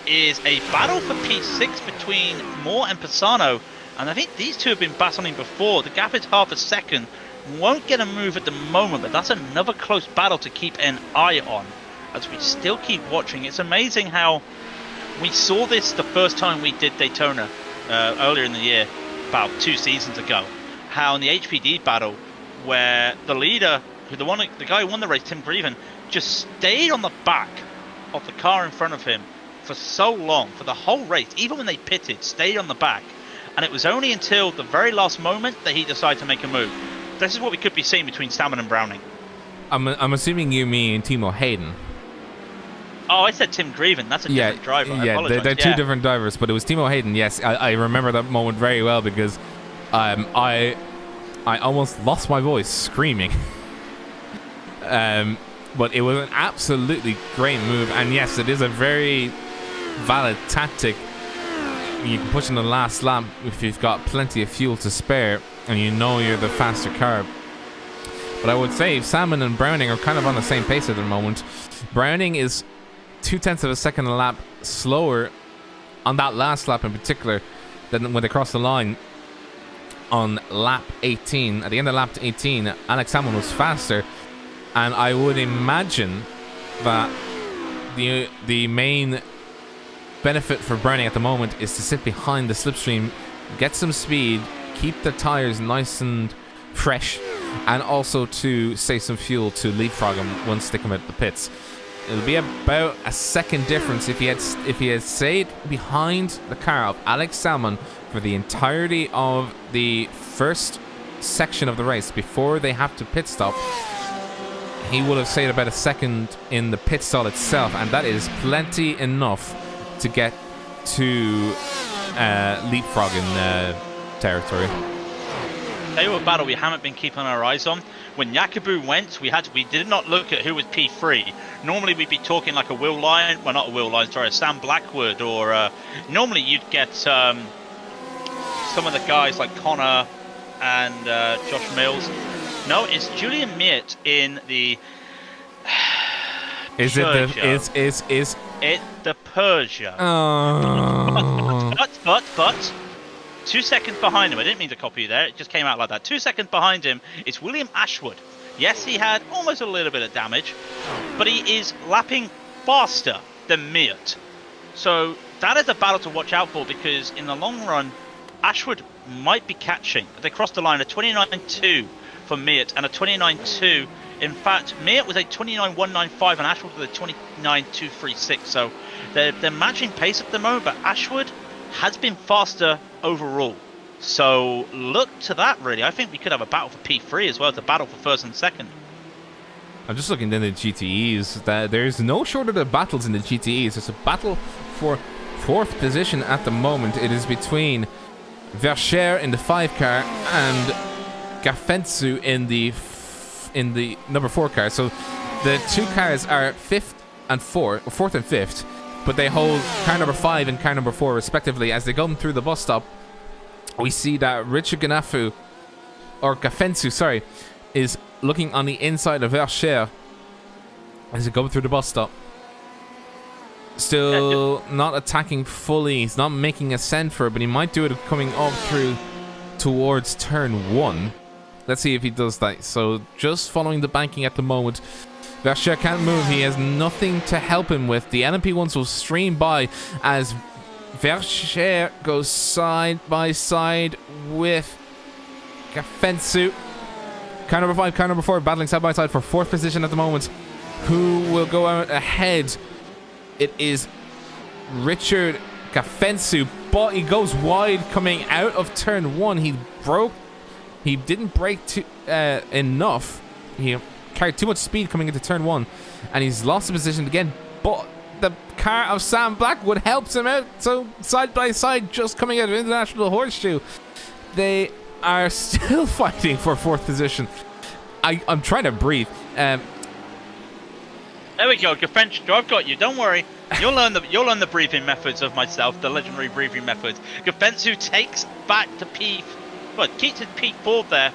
is a battle for P6 between Moore and Pisano, and I think these two have been battling before. The gap is half a second, won't get a move at the moment, but that's another close battle to keep an eye on as we still keep watching. It's amazing how we saw this the first time we did Daytona earlier in the year, about 2 seasons ago, how in the HPD battle where the leader, the guy who won the race, Tim Greven, just stayed on the back of the car in front of him for so long, for the whole race, even when they pitted, stayed on the back, and it was only until the very last moment that he decided to make a move. This is what we could be seeing between Salmon and Browning. I'm assuming you mean Timo Hayden. Oh, I said Tim Greven. That's a different driver. Yeah, they're two different drivers, but it was Timo Hayden. Yes, I remember that moment very well because I almost lost my voice screaming. But it was an absolutely great move, and yes, it is a very valid tactic. You can push in the last lap if you've got plenty of fuel to spare and you know you're the faster car. But I would say Salmon and Browning are kind of on the same pace at the moment. Browning is 0.2 of a second a lap slower on that last lap in particular than when they crossed the line on lap 18. At the end of lap 18, Alex Salmon was faster, and I would imagine that the main benefit for Browning at the moment is to sit behind the slipstream, get some speed, keep the tires nice and fresh, and also to save some fuel to leapfrog him once they come out of the pits. It'll be about a second difference if he had stayed behind the car of Alex Salmon for the entirety of the first section of the race before they have to pit stop. He will have stayed about a second in the pit stall itself, and that is plenty enough to get to leapfrogging territory. Tell you what battle we haven't been keeping our eyes on. When Yakubu went, we did not look at who was P3. Normally we'd be talking like a Will Lyon, well not a Will Lyon, sorry, a Sam Blackwood, or normally you'd get some of the guys like Connor and Josh Mills. No, it's Julian Miert in the Is Peugeot. It's the Peugeot. Oh. But 2 seconds behind him, I didn't mean to copy you there, it just came out like that. 2 seconds behind him, it's William Ashwood. Yes, he had almost a little bit of damage, but he is lapping faster than Miert. So that is a battle to watch out for, because in the long run, Ashwood might be catching. They crossed the line, a 29.2 for Miert and a 29.2. In fact, Miert was a 29.195 and Ashwood was a 29.236. So they're matching pace at the moment, but Ashwood has been faster overall. So look to that, really. I think we could have a battle for P3 as well as a battle for first and second. I'm just looking in the GTEs. There's no shortage of battles in the GTEs. There's a battle for fourth position at the moment. It is between Vercher in the 5 car and Gafensu in the number 4 car. So the two cars are 4th and 5th, but they hold car number 5 and car number 4 respectively. As they come through the bus stop, we see that Richard Gafensu, sorry, is looking on the inside of Vercher as they go through the bus stop. Still not attacking fully. He's not making a send for it, but he might do it coming up through towards turn 1. Let's see if he does that. So just following the banking at the moment. Vercher can't move. He has nothing to help him with. The LMP1s will stream by as Vercher goes side by side with Gafensu. Car number 5, car number 4 battling side by side for 4th position at the moment. Who will go out ahead? It is Richard Gafensu, but he goes wide coming out of turn 1. He didn't brake enough. He carried too much speed coming into turn 1, and he's lost the position again. But the car of Sam Blackwood helps him out. So side by side, just coming out of International Horseshoe, they are still fighting for 4th position. I'm trying to breathe. There we go, Gafensu, I've got you. Don't worry. You'll learn the breathing methods of myself, the legendary breathing methods. Gafensu takes back to keeps his P4 there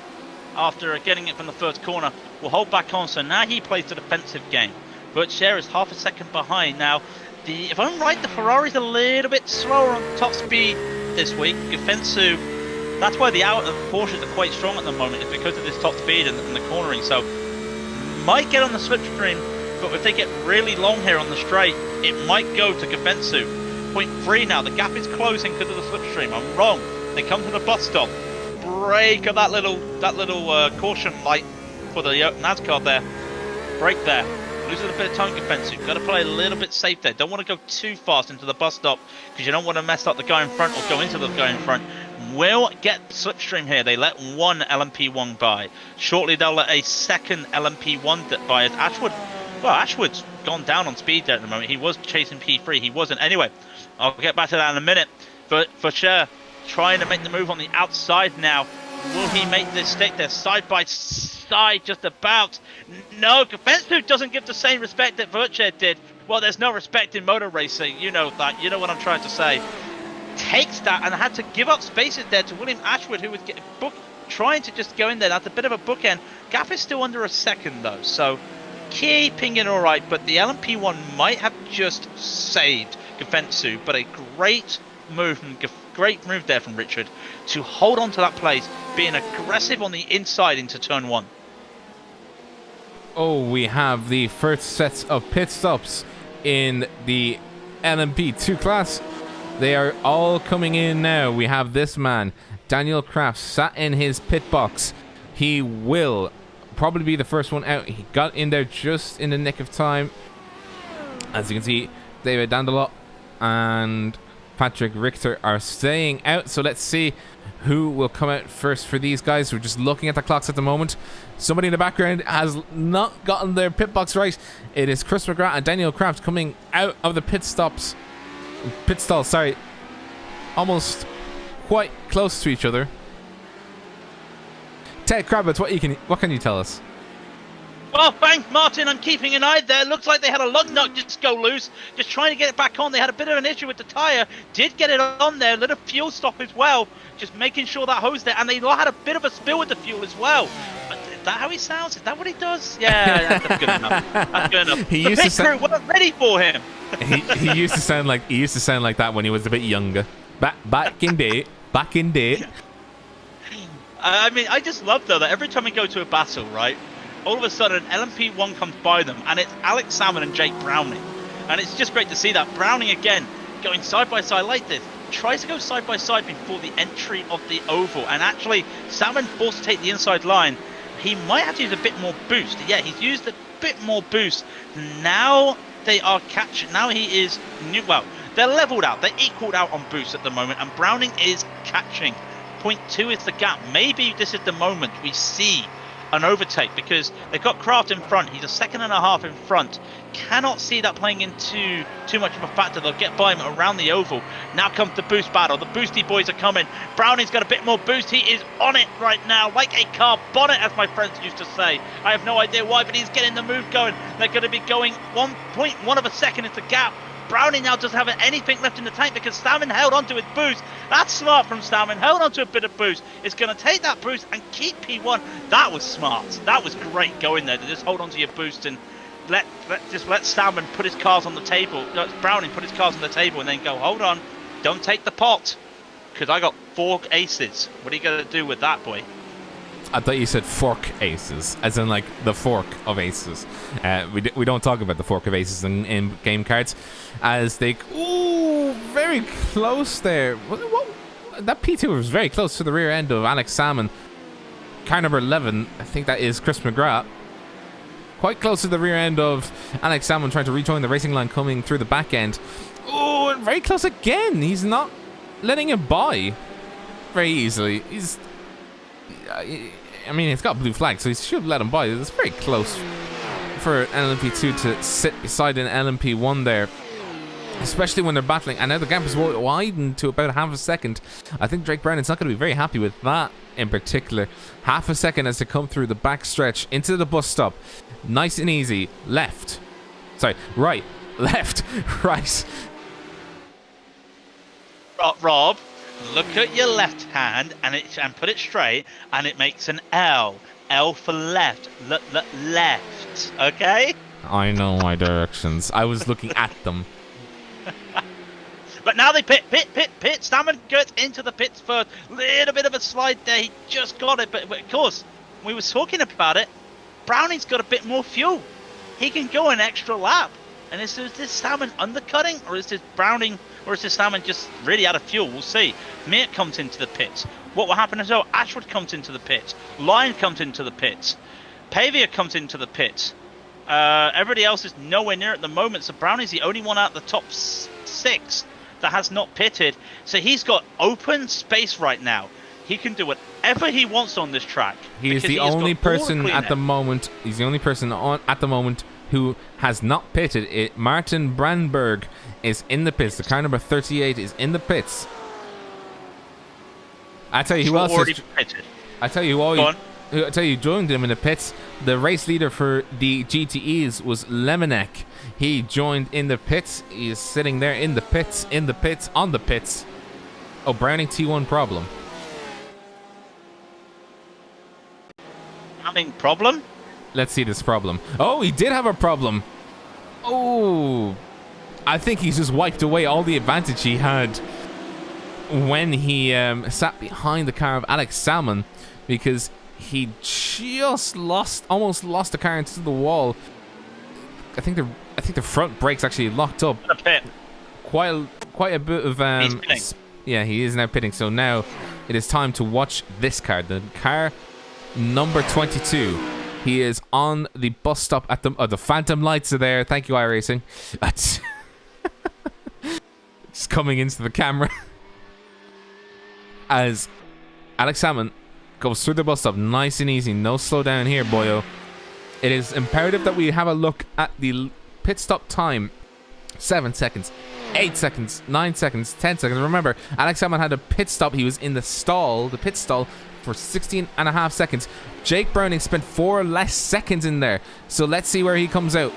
after getting it from the first corner. Will hold back on, so now he plays the defensive game. Vercher is half a second behind now. If I'm right, the Ferrari's a little bit slower on top speed this week. Gafensu, that's why the outer Porsches are quite strong at the moment, is because of this top speed and the cornering. So might get on the slipstream, but if they get really long here on the straight, it might go to Gafensu. 0.3 now, the gap is closing because of the slipstream. I'm wrong. They come to the bus stop. Brake of that little caution light for the NASCAR there. Brake there. Loses a bit of time, Gafensu. Got to play a little bit safe there. Don't want to go too fast into the bus stop because you don't want to mess up the guy in front or go into the guy in front. Will get slipstream here. They let one LMP1 by. Shortly they'll let a second LMP1 by as Ashwood. Well, Ashwood's gone down on speed there at the moment. He was chasing P3. He wasn't. Anyway, I'll get back to that in a minute. But for sure, trying to make the move on the outside now. Will he make this stick? They're side by side just about. No, Gafensu doesn't give the same respect that Vercher did. Well, there's no respect in motor racing. You know that. You know what I'm trying to say. Takes that and had to give up spaces there to William Ashwood, who was trying to just go in there. That's a bit of a bookend. Gap is still under a second, though. So keeping it all right. But the LMP1 might have just saved Gafensu. But a great move there from Richard to hold on to that place, being aggressive on the inside into turn 1. Oh, we have the first sets of pit stops in the LMP2 class. They are all coming in now. We have this man, Daniel Kraft, sat in his pit box. He will probably be the first one out. He got in there just in the nick of time. As you can see, David Dandelot and Patrick Richter are staying out. So let's see who will come out first for these guys. We're just looking at the clocks at the moment. Somebody in the background has not gotten their pit box right. It is Chris McGrath and Daniel Kraft coming out of the pit stall, sorry. Almost quite close to each other. Ted Kravitz, what can you tell us? Well, thanks, Martin. I'm keeping an eye there. Looks like they had a lug nut just go loose. Just trying to get it back on. They had a bit of an issue with the tyre. Did get it on there. Little fuel stop as well. Just making sure that hose there. And they had a bit of a spill with the fuel as well. Is that how he sounds? Is that what he does? Yeah, that's good enough. That's good enough. The pit crew weren't ready for him. he used to sound like that when he was a bit younger. Back in day. I mean, I just love though that every time we go to a battle, right? All of a sudden, LMP1 comes by them, and it's Alex Salmon and Jake Browning. And it's just great to see that. Browning, again, going side by side like this. Tries to go side by side before the entry of the oval. And actually, Salmon forced to take the inside line. He might have to use a bit more boost. Yeah, he's used a bit more boost. Now they are catching. Now he is new. Well, they're leveled out. They're equaled out on boost at the moment. And Browning is catching. 0.2 is the gap. Maybe this is the moment we see an overtake, because they've got Kraft in front. He's a second and a half in front. Cannot see that playing into too much of a factor. They'll get by him around the oval. Now comes the boost battle. The boosty boys are coming. Browning's got a bit more boost. He is on it right now, like a car bonnet, as my friends used to say. I have no idea why, but he's getting the move going. They're going to be going 1.1 of a second is the gap. Browning now doesn't have anything left in the tank because Salmon held onto his boost. That's smart from Salmon. Held onto a bit of boost. It's going to take that boost and keep P1. That was smart. That was great going there to just hold onto your boost and let Salmon put his cars on the table. Let Browning put his cars on the table and then go, hold on, don't take the pot, because I got 4 aces. What are you going to do with that, boy? I thought you said fork aces, as in like the fork of aces. We don't talk about the fork of aces in game cards, as they very close there. That P2 was very close to the rear end of Alex Salmon. Car number 11, I think that is Chris McGrath. Quite close to the rear end of Alex Salmon, trying to rejoin the racing line coming through the back end. Oh, very close again. He's not letting him by very easily. I mean, it's got blue flag, so he should let him by. It's very close for LMP2 to sit beside an LMP1 there, especially when they're battling. And now the gap is widened to about half a second. I think Drake Browning's not going to be very happy with that in particular. Half a second as they come through the back stretch into the bus stop. Nice and easy. Left. Sorry, right. Left. Right. Rob, look at your left hand and put it straight, and it makes an L. L for left. Left. Okay? I know my directions. I was looking at them. But now they pit. Salmon gets into the pits first. Little bit of a slide there. He just got it. But of course, we were talking about it. Browning's got a bit more fuel. He can go an extra lap. And is this Salmon undercutting, or is this Browning, or is this Salmon just really out of fuel? We'll see. Mir comes into the pits. What will happen as well? Ashwood comes into the pits. Lyon comes into the pits. Pavia comes into the pits. Everybody else is nowhere near at the moment. So Browning's the only one out of the top 6 that has not pitted. So he's got open space right now. He can do whatever he wants on this track. He is the only person at the moment. He's the only person at the moment who has not pitted. Martin Brandberg is in the pits. The car number 38 is in the pits. I tell you who else is pitted. I tell you joined him in the pits. The race leader for the GTEs was Lemonek. He joined in the pits. He is sitting there in the pits, on the pits. Oh, Browning T1 problem. Having problem? Let's see this problem. Oh, he did have a problem. Oh, I think he's just wiped away all the advantage he had when he sat behind the car of Alex Salmon, because he just almost lost the car into the wall. I think the front brake's actually locked up. A pit. Quite a bit of He's pitting. yeah, he is now pitting. So now it is time to watch this car, the car number 22. He is on the bus stop at the phantom lights are there. Thank you, iRacing. Just coming into the camera as Alex Salmon goes through the bus stop, nice and easy, no slow down here, boyo. It is imperative that we have a look at the pit stop time. 7 seconds, 8 seconds, 9 seconds, 10 seconds. Remember, Alex Salmon had a pit stop. He was in the pit stall for 16.5 seconds. Jake Browning spent 4 less seconds in there. So let's see where he comes out.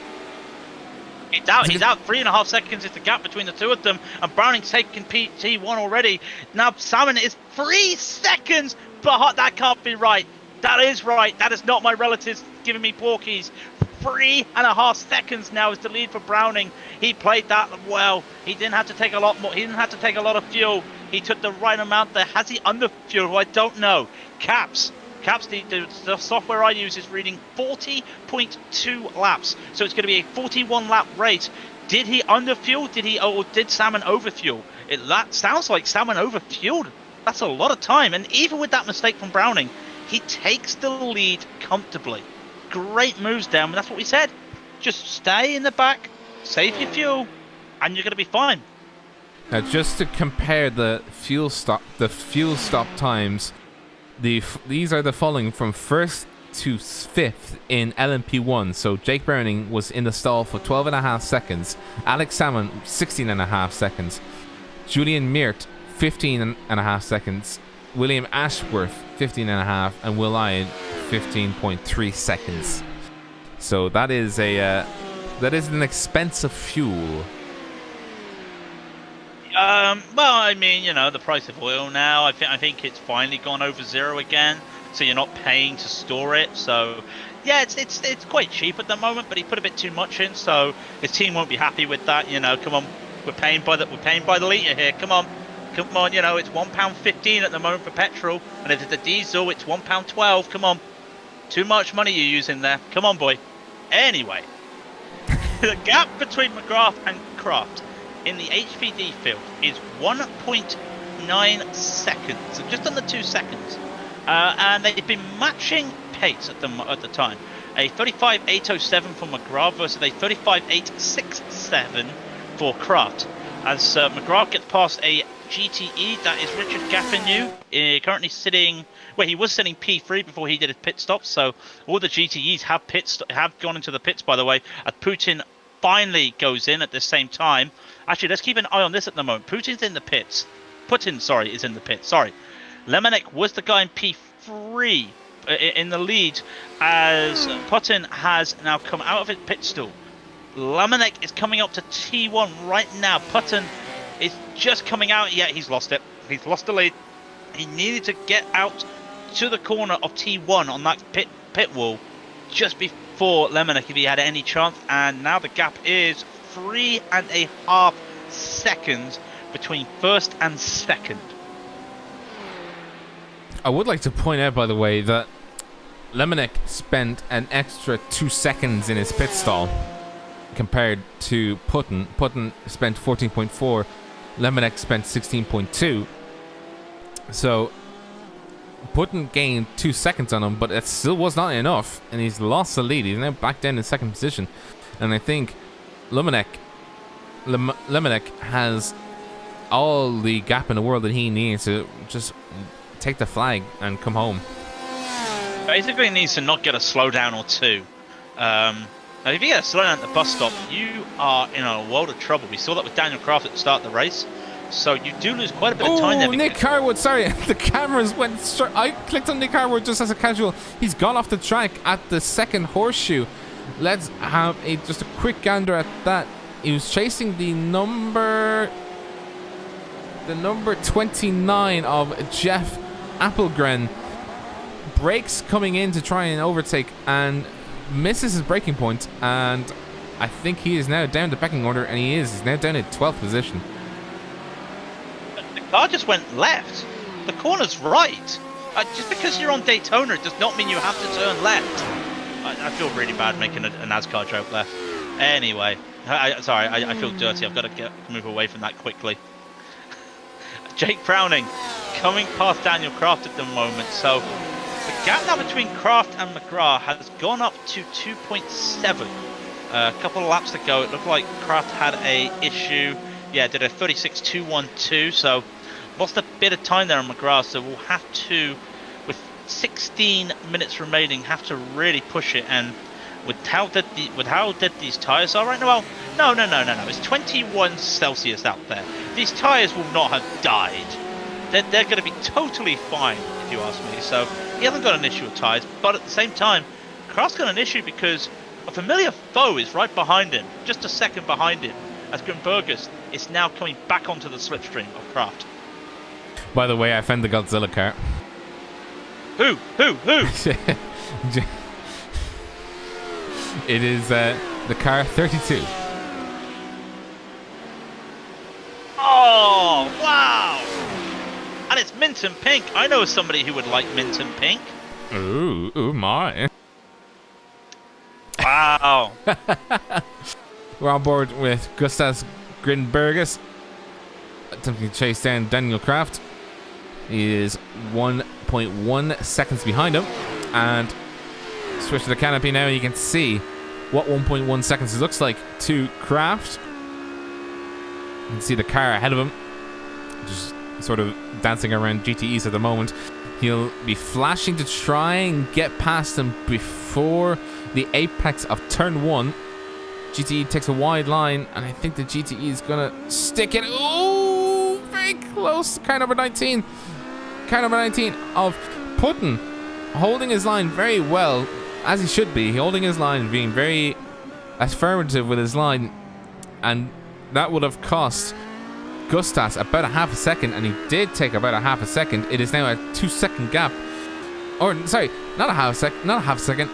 He's out. He's out. 3.5 seconds is the gap between the two of them, and Browning's taken T1 already. Now Salmon is 3 seconds behind. That can't be right. That is right. That is not my relatives giving me porkies. 3.5 seconds now is the lead for Browning. He played that well. He didn't have to take a lot more. He didn't have to take a lot of fuel. He took the right amount there. Has he under fuel? I don't know. Caps, the software I use is reading 40.2 laps. So it's going to be a 41 lap race. Did he under fuel? Or did Salmon over fuel? That sounds like Salmon over fueled. That's a lot of time. And even with that mistake from Browning, he takes the lead comfortably. Great moves there, and that's what we said. Just stay in the back, save your fuel, and you're going to be fine. Now, just to compare the fuel stop times, these are the following from 1st to 5th in LMP1. So Jake Browning was in the stall for 12.5 seconds. Alex Salmon 16.5 seconds. Julian Meert 15.5 seconds. William Ashworth 15.5, and Will Ian 15.3 seconds. So that is an expensive fuel. Well, I mean, you know, the price of oil now, I think it's finally gone over zero again, so you're not paying to store it. So yeah, it's quite cheap at the moment, but he put a bit too much in, so his team won't be happy with that. You know, come on, we're paying by the litre here. Come on, you know, it's £1.15 at the moment for petrol, and if it's a diesel, it's £1.12. Come on, too much money you're using there. Come on, boy. Anyway, the gap between McGrath and Kraft in the HPD field is 1.9 seconds, so just under 2 seconds, and they've been matching pace at the time. A 35.807 for McGrath versus a 35.867 for Kraft. As McGrath gets past a GTE, that is Richard Gaffinu, currently sitting, well, he was sitting P3 before he did his pit stop, so all the GTEs have gone into the pits, by the way, as Putin finally goes in at the same time. Actually, let's keep an eye on this at the moment. Putin's in the pits. Is in the pits. Sorry. Lemanek was the guy in P3 in the lead, as Putin has now come out of his pit stall. Lemanek is coming up to T1 right now. Putin is just coming out. Yeah, he's lost it. He's lost the lead. He needed to get out to the corner of T1 on that pit wall just before Lemanek if he had any chance. And now the gap is 3.5 seconds between first and second. I would like to point out, by the way, that Lemanek spent an extra 2 seconds in his pit stall compared to Putin. Putin spent 14.4. Lemanek spent 16.2. So Putin gained 2 seconds on him, but it still was not enough, and he's lost the lead. He's now back down in second position, and I think Lemanek has all the gap in the world that he needs to just take the flag and come home. Basically, he needs to not get a slowdown or two. Now, if you get a slowdown at the bus stop, you are in a world of trouble. We saw that with Daniel Kraft at the start of the race. So you do lose quite a bit of time there. Nick Carwood, sorry, the cameras went straight. I clicked on Nick Carwood just as a casual. He's gone off the track at the second horseshoe. Let's have just a quick gander at that. He was chasing the number 29 of Jeff Appelgren. Brakes coming in to try and overtake and misses his braking point, and I think he is now down the pecking order, and he's now down in 12th position. The car just went left. The corner's right. Just because you're on Daytona does not mean you have to turn left. I feel really bad making a NASCAR joke there. Anyway, sorry, I feel dirty. I've got to move away from that quickly. Jake Browning coming past Daniel Kraft at the moment. So the gap now between Kraft and McGrath has gone up to 2.7. A couple of laps to go. It looked like Kraft had a issue. Yeah, did a 36.212. So lost a bit of time there on McGrath. So we'll have to, with 16 minutes remaining, have to really push it. And with how dead these tires are right now, well, no. It's 21 Celsius out there. These tires will not have died. They're going to be totally fine, if you ask me. So he hasn't got an issue with tires, but at the same time, Kraft's got an issue because a familiar foe is right behind him, just a second behind him, as Grimbergus is now coming back onto the slipstream of Kraft. By the way, I found the Godzilla car. Who? It is the car 32. Oh, wow! And it's mint and pink. I know somebody who would like mint and pink. Ooh my. Wow. We're on board with Gustav Grinbergus attempting to chase down Daniel Kraft. He is 1.1 seconds behind him. And switch to the canopy now. You can see what 1.1 seconds looks like to Kraft. You can see the car ahead of him, just sort of dancing around GTEs at the moment. He'll be flashing to try and get past him before the apex of turn 1. GTE takes a wide line, and I think the GTE is gonna stick it. Oh, very close. Car number 19. Car number 19 of Putin, holding his line very well, as he should be. Holding his line, being very affirmative with his line, and that would have cost Gustas about a half a second, and he did take about a half a second. It is now a 2-second gap, or sorry, not a half a second,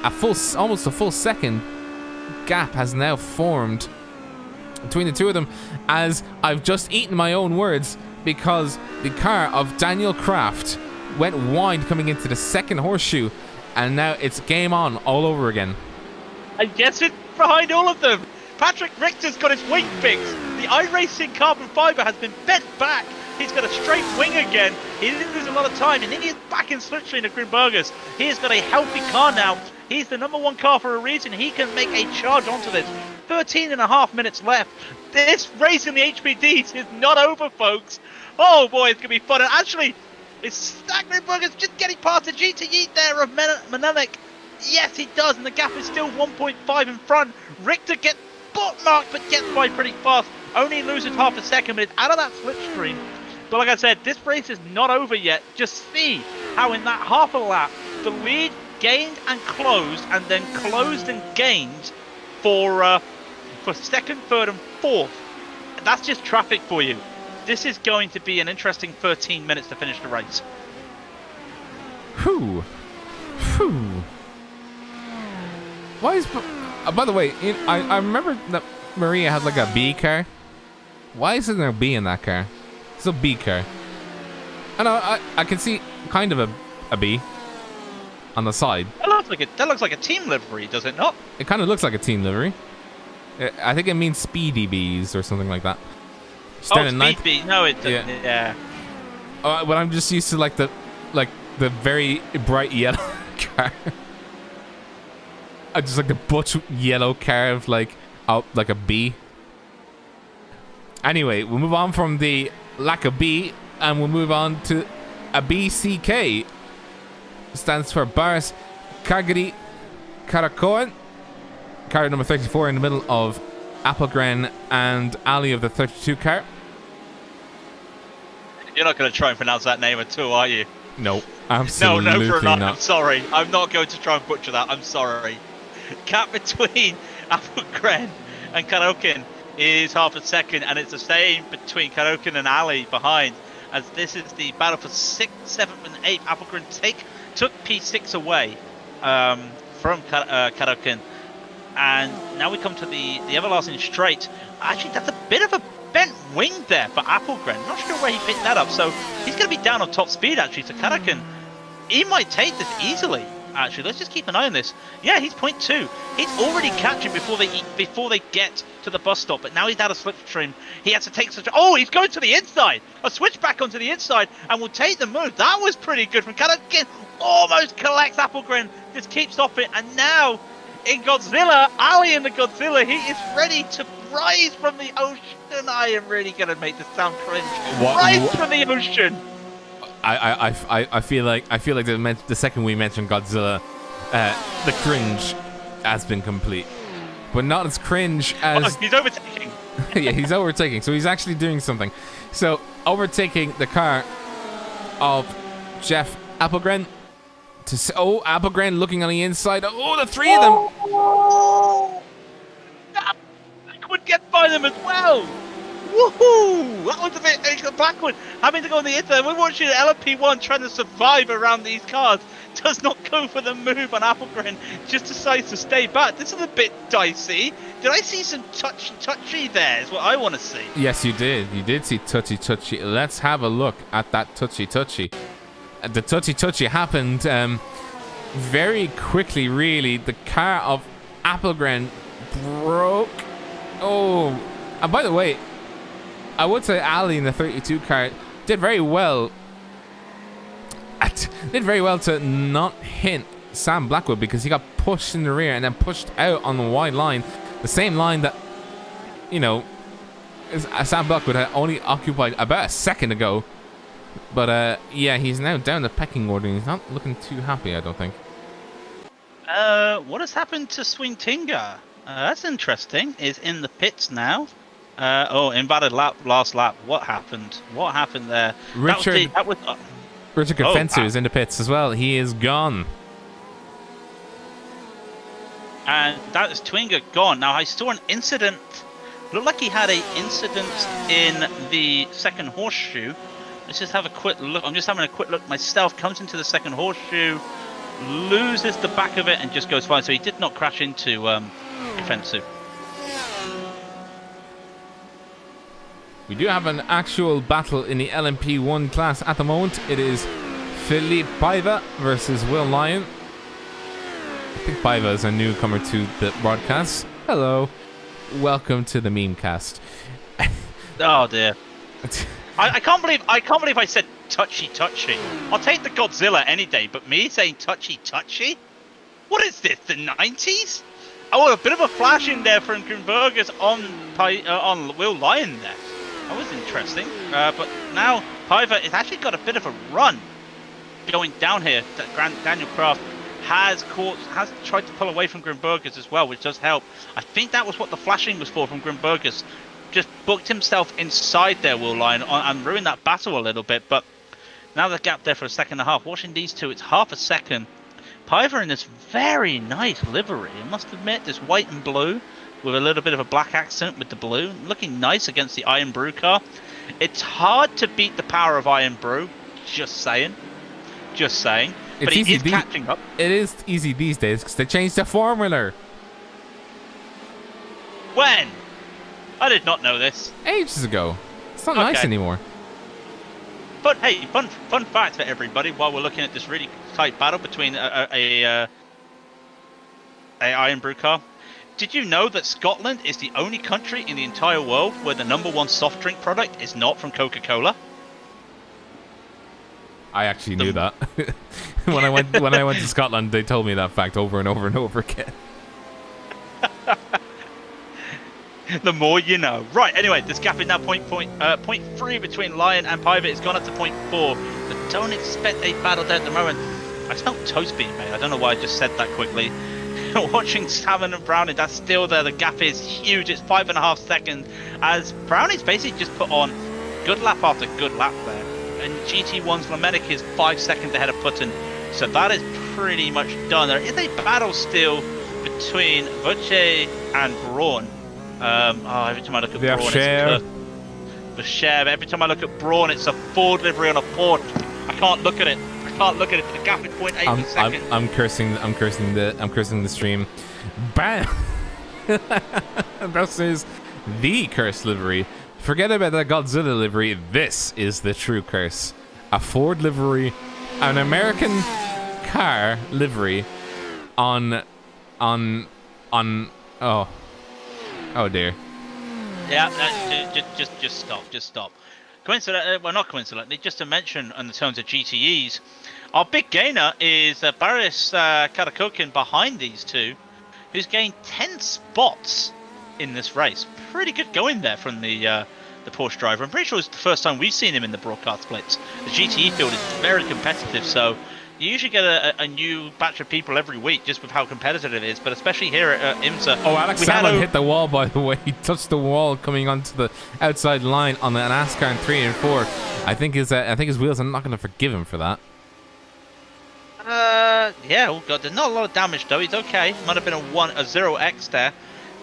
almost a full second gap has now formed between the two of them, as I've just eaten my own words, because the car of Daniel Kraft went wide coming into the second horseshoe, and now it's game on all over again. I guess it's behind all of them. Patrick Richter's got his wing fixed. The iRacing carbon fiber has been bent back. He's got a straight wing again. He didn't lose a lot of time, and then he's back in slipstream of Grimbergus. He has got a healthy car now. He's the number 1 car for a reason. He can make a charge onto this. 13.5 minutes left. This race in the HPDs is not over, folks. Oh boy, it's going to be fun. And actually, it's Grimbergus just getting past the GTE there of Menelik. Yes, he does, and the gap is still 1.5 in front. Richter gets bookmarked, but gets by pretty fast. Only loses half a second, but it's out of that slipstream. But like I said, this race is not over yet. Just see how in that half a lap, the lead gained and closed, and then closed and gained for second, third, and fourth. That's just traffic for you. This is going to be an interesting 13 minutes to finish the race. Whew. Why is... by the way, I remember that Maria had like a B car. Why isn't there a B in that car? It's a B car. I can see kind of a B on the side. That looks like a team livery, does it not? It kind of looks like a team livery. I think it means Speedy Bees or something like that. Speed Bee. No, it doesn't. Yeah. But I'm just used to like the very bright yellow car. I just like the butch yellow car of like a B. Anyway, we'll move on from the lack of B, and we'll move on to a BCK. Stands for Baris Kagiri Karakoan. Car number 34 in the middle of Appelgren and Ali of the 32 car. You're not going to try and pronounce that name at all, are you? No, absolutely no, not. I'm sorry. I'm not going to try and butcher that. I'm sorry. Gap between Appelgren and Karokin is half a second, and it's the same between Karokin and Ali behind, as this is the battle for 6th, 7th, and 8th. Appelgren took P6 away from Karokin. And now we come to the everlasting straight. Actually, that's a bit of a bent wing there for Appelgren. Not sure where he picked that up. So he's going to be down on top speed, actually. So Karakin, he might take this easily. actually. Let's just keep an eye on this. Yeah, he's 0.2. He's already catching before they get to the bus stop, but now he's out of slipstream. He has to take such. Oh, he's going to the inside. A switch back onto the inside and will take the move. That was pretty good from Callaghan. Almost collects Applegren. Just keeps off it, and now in Godzilla, Ali in the Godzilla, he is ready to rise from the ocean. I am really gonna make this sound cringe. Rise from the ocean. I feel like the second we mentioned Godzilla, the cringe has been complete, but not as cringe as he's overtaking. Yeah, he's overtaking, so he's actually doing something. So overtaking the car of Jeff Applegren. Applegren looking on the inside. Oh, the three of them. That would get by them as well. Woohoo! That was a bit backward. Having to go on the inside. We're watching LMP1 trying to survive around these cars. Does not go for the move on Applegren. Just decides to stay back. This is a bit dicey. Did I see some touchy there? Is what I want to see. Yes, you did. You did see touchy. Let's have a look at that touchy. The touchy happened very quickly, really. The car of Applegren broke. Oh, and by the way, I would say Ali in the 32 car did very well. Did very well to not hit Sam Blackwood, because he got pushed in the rear and then pushed out on the wide line, the same line that, you know, Sam Blackwood had only occupied about a second ago. But yeah, he's now down the pecking order. He's not looking too happy, I don't think. What has happened to Swing Tinga? That's interesting. Is in the pits now. Invalid lap, last lap. What happened? What happened there? Richard Confensu is in the pits as well. He is gone. And that is Twinga gone. Now I saw an incident. Looked like he had an incident in the second horseshoe. Let's just have a quick look. I'm just having a quick look myself. Comes into the second horseshoe, loses the back of it, and just goes fine. So he did not crash into Confensu. We do have an actual battle in the LMP1 class at the moment. It is Philippe Paiva versus Will Lyon. I think Paiva is a newcomer to the broadcast. Hello. Welcome to the meme cast. Oh dear. I can't believe I said touchy. I'll take the Godzilla any day, but me saying touchy? What is this, the 90s? Oh, a bit of a flash in there from Grunberger's on Will Lyon there. That was interesting. But now Paiva has actually got a bit of a run going down here. Daniel Kraft has tried to pull away from Grunberger's as well, which does help. I think that was what the flashing was for from Grunberger's. Just booked himself inside there, Will Lyon, and ruined that battle a little bit. But now the gap there for a second and a half. Watching these two, it's half a second. Paiva in this very nice livery, I must admit, this white and blue with a little bit of a black accent with the blue, looking nice against the Iron Brew car. It's hard to beat the power of Iron Brew, just saying. But he is catching up. It is easy these days because they changed the formula. When? I did not know this. Ages ago. It's not nice anymore. But hey, fun fact for everybody while we're looking at this really tight battle between a Iron Brew car. Did you know that Scotland is the only country in the entire world where the #1 soft drink product is not from Coca-Cola? I actually knew that. when I went to Scotland, they told me that fact over and over and over again. The more you know. Right, anyway, this gap is now 0.3 between Lyon and Paiva. It's gone up to 0.4. But don't expect a battle there at the moment. I smelled toast being made. I don't know why I just said that quickly. Watching Salmon and Brownie, that's still there. The gap is huge. It's 5.5 seconds. As Brownie's basically just put on good lap after good lap there. And GT1's Lemenic is 5 seconds ahead of Putten. So that is pretty much done. There is a battle still between Voce and Braun. Every time I look at Braun, it's Bashir. Every time I look at Braun, it's a Ford livery on a Porsche. I can't look at it. The gap is 0.8 seconds. I'm cursing the stream. Bam! This is the curse livery. Forget about that Godzilla livery. This is the true curse. A Ford livery, an American NASCAR livery on oh dear. Yeah, just stop. Coincidentally, well, not coincidentally, just to mention in the terms of GTEs, our big gainer is Baris Karakokin behind these two, who's gained 10 spots in this race. Pretty good going there from the Porsche driver. I'm pretty sure it's the first time we've seen him in the broadcast splits. The GTE field is very competitive, so you usually get a new batch of people every week just with how competitive it is, but especially here at IMSA. Oh, Alex Salmon hit the wall, by the way. He touched the wall coming onto the outside line on the NASCAR in 3 and 4. I think his wheels, I'm not going to forgive him for that. Yeah, oh god, there's not a lot of damage though. He's okay. Might have been a 0x there.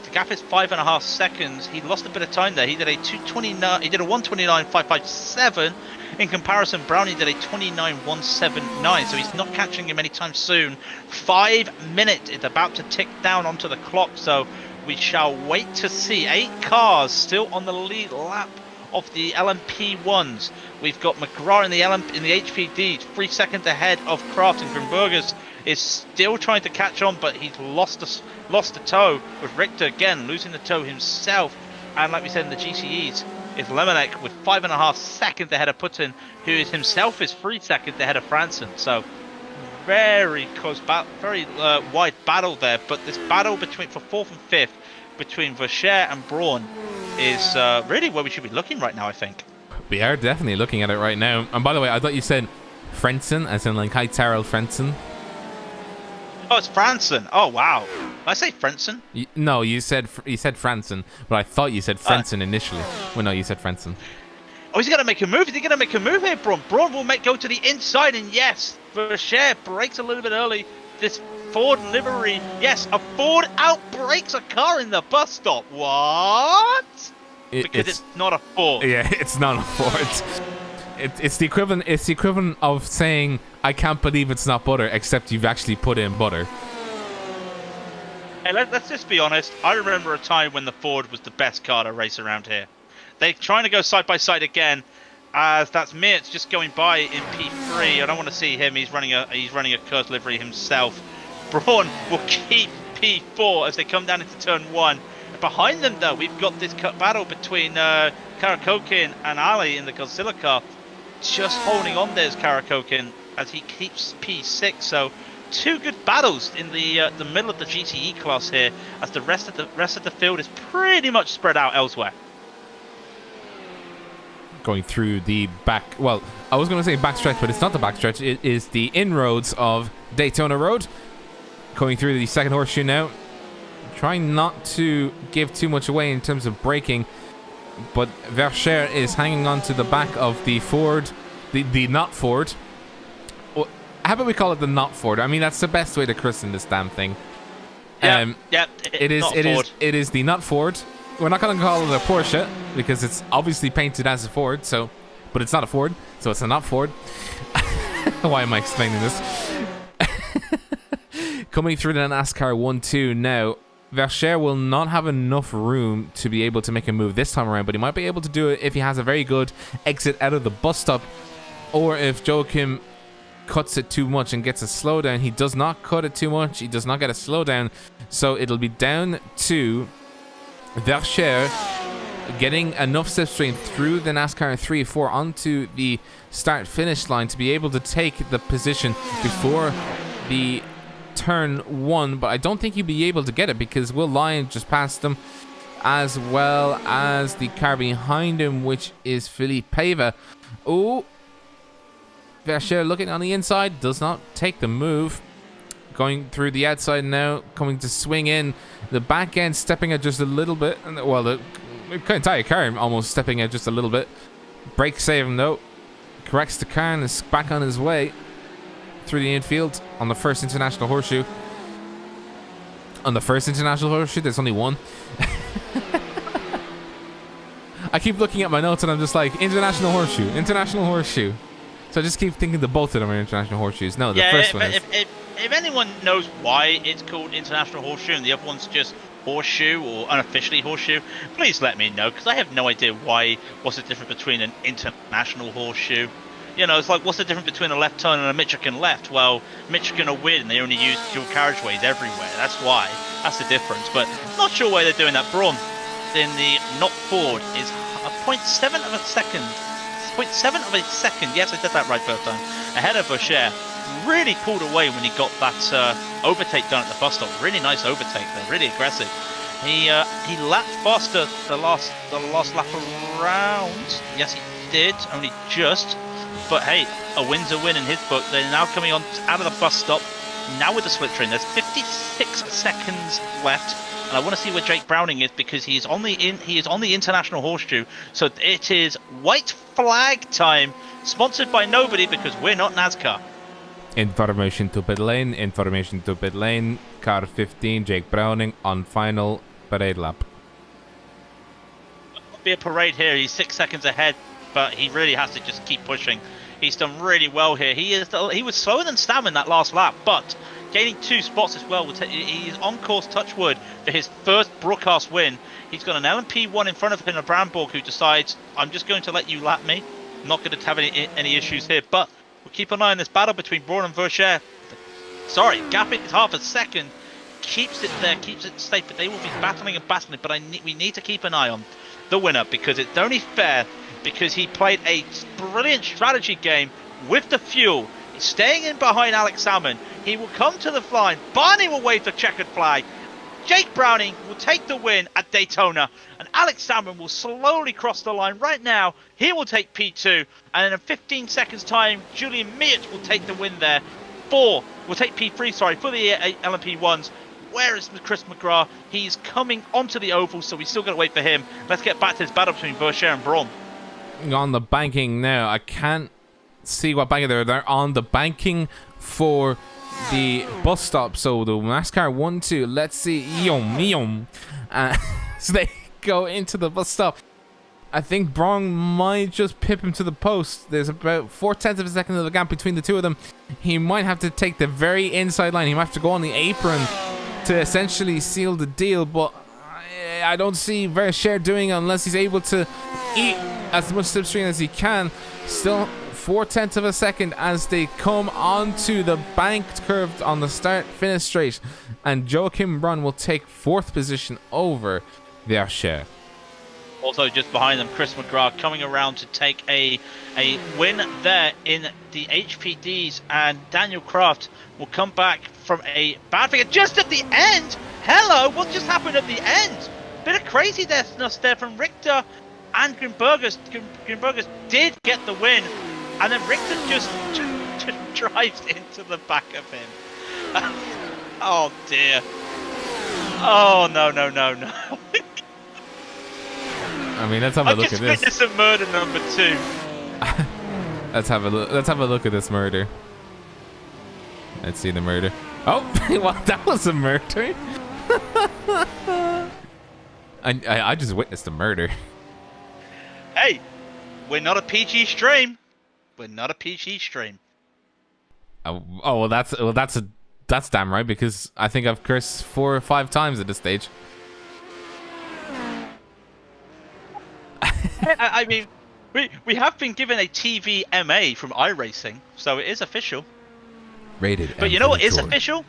The gap is 5.5 seconds. He lost a bit of time there. He did a 2:29. He did a 1:29.557. In comparison, Brownie did a 29.179. So he's not catching him anytime soon. 5 minutes is about to tick down onto the clock. So we shall wait to see. 8 cars still on the lead lap of the LMP1s. We've got McGrath in the HPD, 3 seconds ahead of Kraft, and Grimbergers is still trying to catch on, but he's lost the toe, with Richter again losing the toe himself. And like we said in the GCEs, is Lemonek with 5.5 seconds ahead of Putin, who is himself is 3 seconds ahead of Franson. So very close, very wide battle there. But this battle for 4th and 5th between Vacher and Braun is really where we should be looking right now, I think. We are definitely looking at it right now. And by the way, I thought you said Frenson, as in like Hi Tyrell Frenson. Oh, it's Franson. Oh, wow. Did I say Frenson? No, you said Franson, but I thought you said Frenson initially. Well, no, you said Frenson. Oh, he's going to make a move. Is he going to make a move here, Braun? Braun will go to the inside, and yes, Vacher breaks a little bit early. This Ford livery, yes, a Ford outbrakes a car in the bus stop. What? Because it's not a Ford. Yeah, it's not a Ford. It's the equivalent. It's the equivalent of saying, "I can't believe it's not butter," except you've actually put in butter. Hey, let's just be honest. I remember a time when the Ford was the best car to race around here. They're trying to go side by side again, as that's Mirtz just going by in P3. I don't want to see him. He's running a Kurz livery himself. Braun will keep P4 as they come down into turn 1. Behind them, though, we've got this battle between Karakokin and Ali in the Godzilla car. Just holding on there's Karakokin as he keeps P6. So 2 good battles in the middle of the GTE class here, as the rest of the field is pretty much spread out elsewhere. Going through the back, well, I was going to say backstretch, but it's not the backstretch. It is the inroads of Daytona Road. Going through the second horseshoe now. Trying not to give too much away in terms of braking, but Vacher is hanging on to the back of the Ford, the not Ford. Well, how about we call it the not Ford? I mean, that's the best way to christen this damn thing. It is the not Ford. We're not going to call it a Porsche because it's obviously painted as a Ford, so, but it's not a Ford, so it's a not Ford. Why am I explaining this? Coming through the NASCAR 1-2 now. Vacher will not have enough room to be able to make a move this time around, but he might be able to do it if he has a very good exit out of the bus stop, or if Joachim cuts it too much and gets a slowdown. He does not cut it too much. He does not get a slowdown, so it'll be down to Vacher getting enough slipstream through the NASCAR 3-4 onto the start-finish line to be able to take the position before the turn 1, but I don't think he'll be able to get it because Will Lyon just passed him, as well as the car behind him, which is Philippe Pava. Oh, Vacher looking on the inside, does not take the move. Going through the outside now, coming to swing in. The back end stepping out just a little bit. Well, the entire car almost stepping out just a little bit. Brake save him though. Corrects the car and is back on his way through the infield on the first international horseshoe. On the first international horseshoe, there's only one. I keep looking at my notes and I'm just like, international horseshoe, international horseshoe. So I just keep thinking the both of them are international horseshoes. No, the first one is. If anyone knows why it's called international horseshoe and the other one's just horseshoe or unofficially horseshoe, please let me know, because I have no idea what's the difference between an international horseshoe. You know, it's like, what's the difference between a left turn and a Michigan left? Well, Michigan are weird and they only use dual carriageways everywhere. That's why. That's the difference. But not sure why they're doing that. Braun in the not Ford is a 0.7 of a second. 0.7 of a second. Yes, I did that right first time. Ahead of Vacher. Really pulled away when he got that overtake done at the bus stop. Really nice overtake there. Really aggressive. He lapped faster the last lap around. Yes, he did. Only just. But hey, a win's a win in his book. They're now coming on out of the bus stop. Now with the split train. There's 56 seconds left. And I want to see where Jake Browning is because he is on the international horseshoe. So it is white flag time. Sponsored by nobody because we're not NASCAR. Information to pit lane. Car 15, Jake Browning on final parade lap. Be a parade here. He's 6 seconds ahead, but he really has to just keep pushing. He's done really well here. He was slower than Sam in that last lap, but gaining 2 spots as well. He's on course, touch wood, for his first broadcast win. He's got an LMP1 in front of him, a Brandborg, who decides, I'm just going to let you lap me. I'm not going to have any issues here, but we'll keep an eye on this battle between Braun and Vacher. Sorry, gap it half a second. Keeps it there, keeps it safe, but they will be battling, but we need to keep an eye on the winner because it's only fair because he played a brilliant strategy game with the fuel. He's staying in behind Alex Salmon. He will come to the line. Barney will wave the checkered flag. Jake Browning will take the win at Daytona, and Alex Salmon will slowly cross the line right now. He will take P2, and in 15 seconds time, Julian Meert will take the win there. Will take P3, for the LMP1s. Where is Chris McGrath? He's coming onto the oval, so we still got to wait for him. Let's get back to this battle between Vacher and Braun. On the banking now. I can't see what banking they're on the banking for the bus stop. So the NASCAR 1-2. Let's see. So they go into the bus stop. I think Braun might just pip him to the post. There's about 0.4 of a second of the gap between the two of them. He might have to take the very inside line. He might have to go on the apron to essentially seal the deal, but I don't see Vacher doing it unless he's able to eat as much slipstream as he can. Still 0.4 of a second as they come onto the banked curve on the start-finish straight, and Joachim Braun will take 4th position over Vacher. Also just behind them, Chris McGrath coming around to take a win there in the HPDs, and Daniel Kraft will come back from a bad figure just at the end. Hello, what just happened at the end? Bit of craziness there from Richter and Grimbergers. Grimbergers did get the win, and then Richter just drives into the back of him. Oh dear. Oh no. I mean, let's have a look at this. I just witnessed a murder number 2. Let's have a look. Let's have a look at this murder. Let's see the murder. Oh, well, that was a murder. I just witnessed a murder. Hey, we're not a PG stream. We're not a PG stream. Oh, that's damn right, because I think I've cursed 4 or 5 times at this stage. I mean, we have been given a TV MA from iRacing, so it is official. Rated. But you know what is official?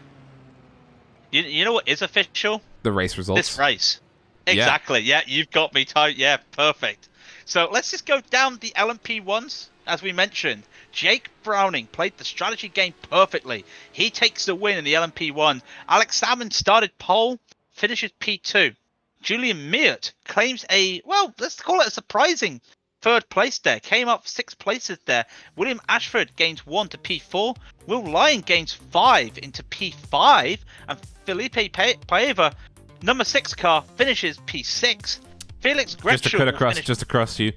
You know what is official? The race results. This race. Exactly. Yeah, you've got me tight. Yeah, perfect. So let's just go down the LMP1s. As we mentioned, Jake Browning played the strategy game perfectly. He takes the win in the LMP1. Alex Salmon started pole, finishes P2. Julian Meert claims let's call it a surprising 3rd place there. Came up 6 places there. William Ashford gains 1 to P4. Will Lyon gains 5 into P5. And Felipe Paiva, number 6 car, finishes P6. Felix Gretschel just across you.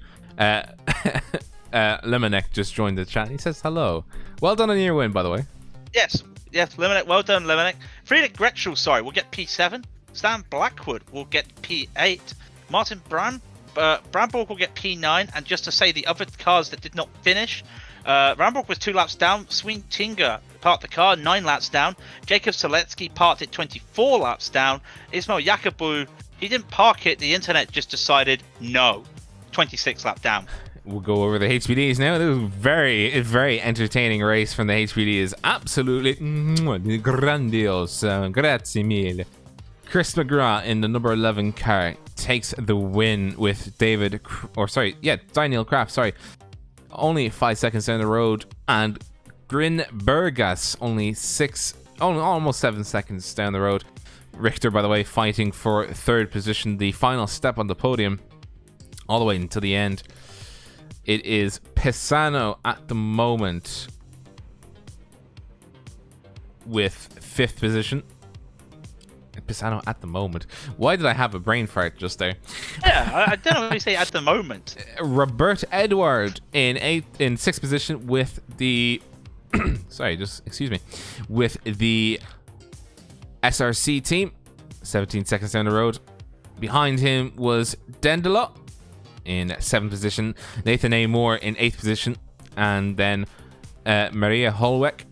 Lemonek just joined the chat. He says hello. Well done on your win, by the way. Yes, Lemonek. Well done, Lemonek. Felix Gretschel, will get P7. Stan Blackwood will get P8. Martin Brandborg will get P9. And just to say the other cars that did not finish, Brandborg was 2 laps down. Swintinga parked the car 9 laps down. Jacob Seletsky parked it 24 laps down. Ismail Yakubu, he didn't park it. The internet just decided no. 26 laps down. we'll go over the HPDs now. This was a very entertaining race from the HPDs. Absolutely grandiose. Grazie mille. Chris McGrath in the number 11 car takes the win with Daniel Kraft, only 5 seconds down the road, and Grin Burgas almost 7 seconds down the road. Richter, by the way, fighting for third position, the final step on the podium, all the way until the end. It is Pisano at the moment with fifth position. Pisano at the moment. Why did I have a brain fart just there? Yeah, I don't know what you say at the moment. Robert Edward in sixth position with the with the SRC team, 17 seconds down the road. Behind him was Dendela in 7th position, Nathan A. Moore in 8th position, and then Maria Holweck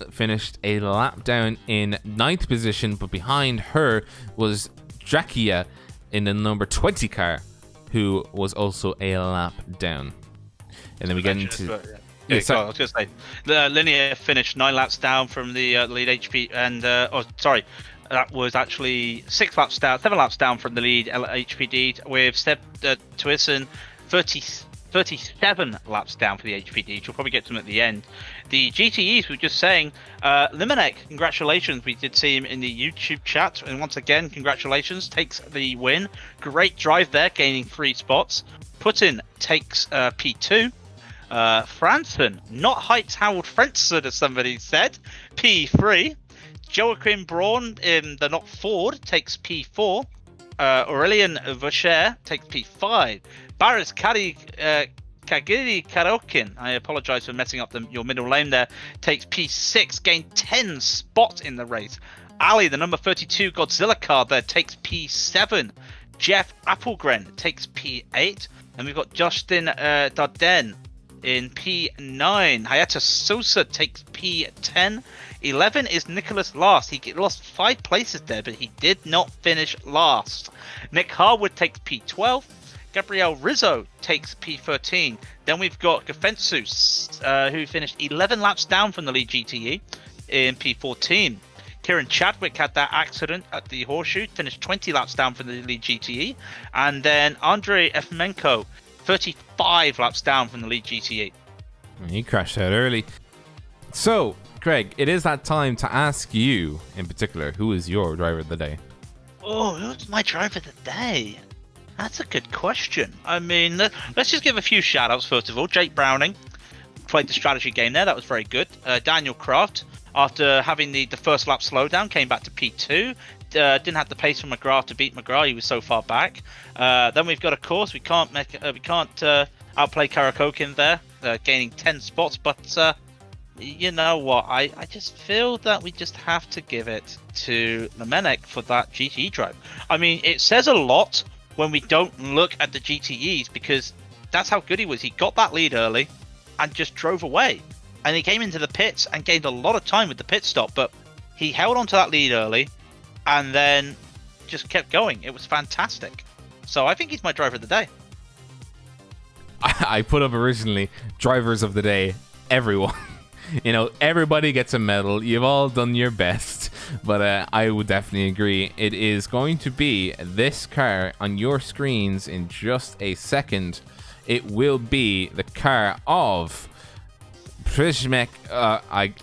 finished a lap down in 9th position, but behind her was Drakia in the number 20 car, who was also a lap down. And then we get into... I was going to say, Linear finished 9 laps down from the lead HP, and that was actually 7 laps down from the lead HPD, with Seb Twisson 37 laps down for the HPD. You'll probably get to them at the end. The GTEs, we were just saying, Limanek, congratulations. We did see him in the YouTube chat, and once again, congratulations, takes the win. Great drive there, gaining 3 spots. Putin takes P2. Franson, not Heights Howard Frenson, as somebody said, P3. Joachim Braun in the not Ford takes P4. Aurelian Vacher takes P5. Baris Kagiri Karokin, I apologize for messing up your middle name there, takes P6, gained 10 spots in the race. Ali, the number 32 Godzilla card there, takes P7. Jeff Applegren takes P8. And we've got Justin Darden in P9. Hayata Sosa takes P10. 11 is Nicholas Last. He lost 5 places there, but he did not finish last. Nick Harwood takes P12. Gabriel Rizzo takes P13. Then we've got Gafensus, who finished 11 laps down from the lead GTE in P14. Kieran Chadwick had that accident at the Horseshoe, finished 20 laps down from the lead GTE. And then Andrei Efmenko, 35 laps down from the lead GTE. He crashed out early. So, Craig, it is that time to ask you, in particular, who is your driver of the day? Oh, who's my driver of the day? That's a good question. I mean, let's just give a few shout-outs, first of all. Jake Browning played the strategy game there. That was very good. Daniel Kraft, after having the first lap slowdown, came back to P2. Didn't have the pace from McGrath to beat McGrath. He was so far back. Then we've got, of course, we can't outplay Karakokin there, gaining 10 spots. But you know what? I just feel that we just have to give it to Lemenek for that GTE drive. I mean, it says a lot when we don't look at the GTEs, because that's how good he was. He got that lead early and just drove away. And he came into the pits and gained a lot of time with the pit stop, but he held on to that lead early and then just kept going. It was fantastic. So I think he's my driver of the day. I put up originally drivers of the day, everyone. You know, everybody gets a medal. You've all done your best. But I would definitely agree. It is going to be this car on your screens in just a second. It will be the car of Przymek.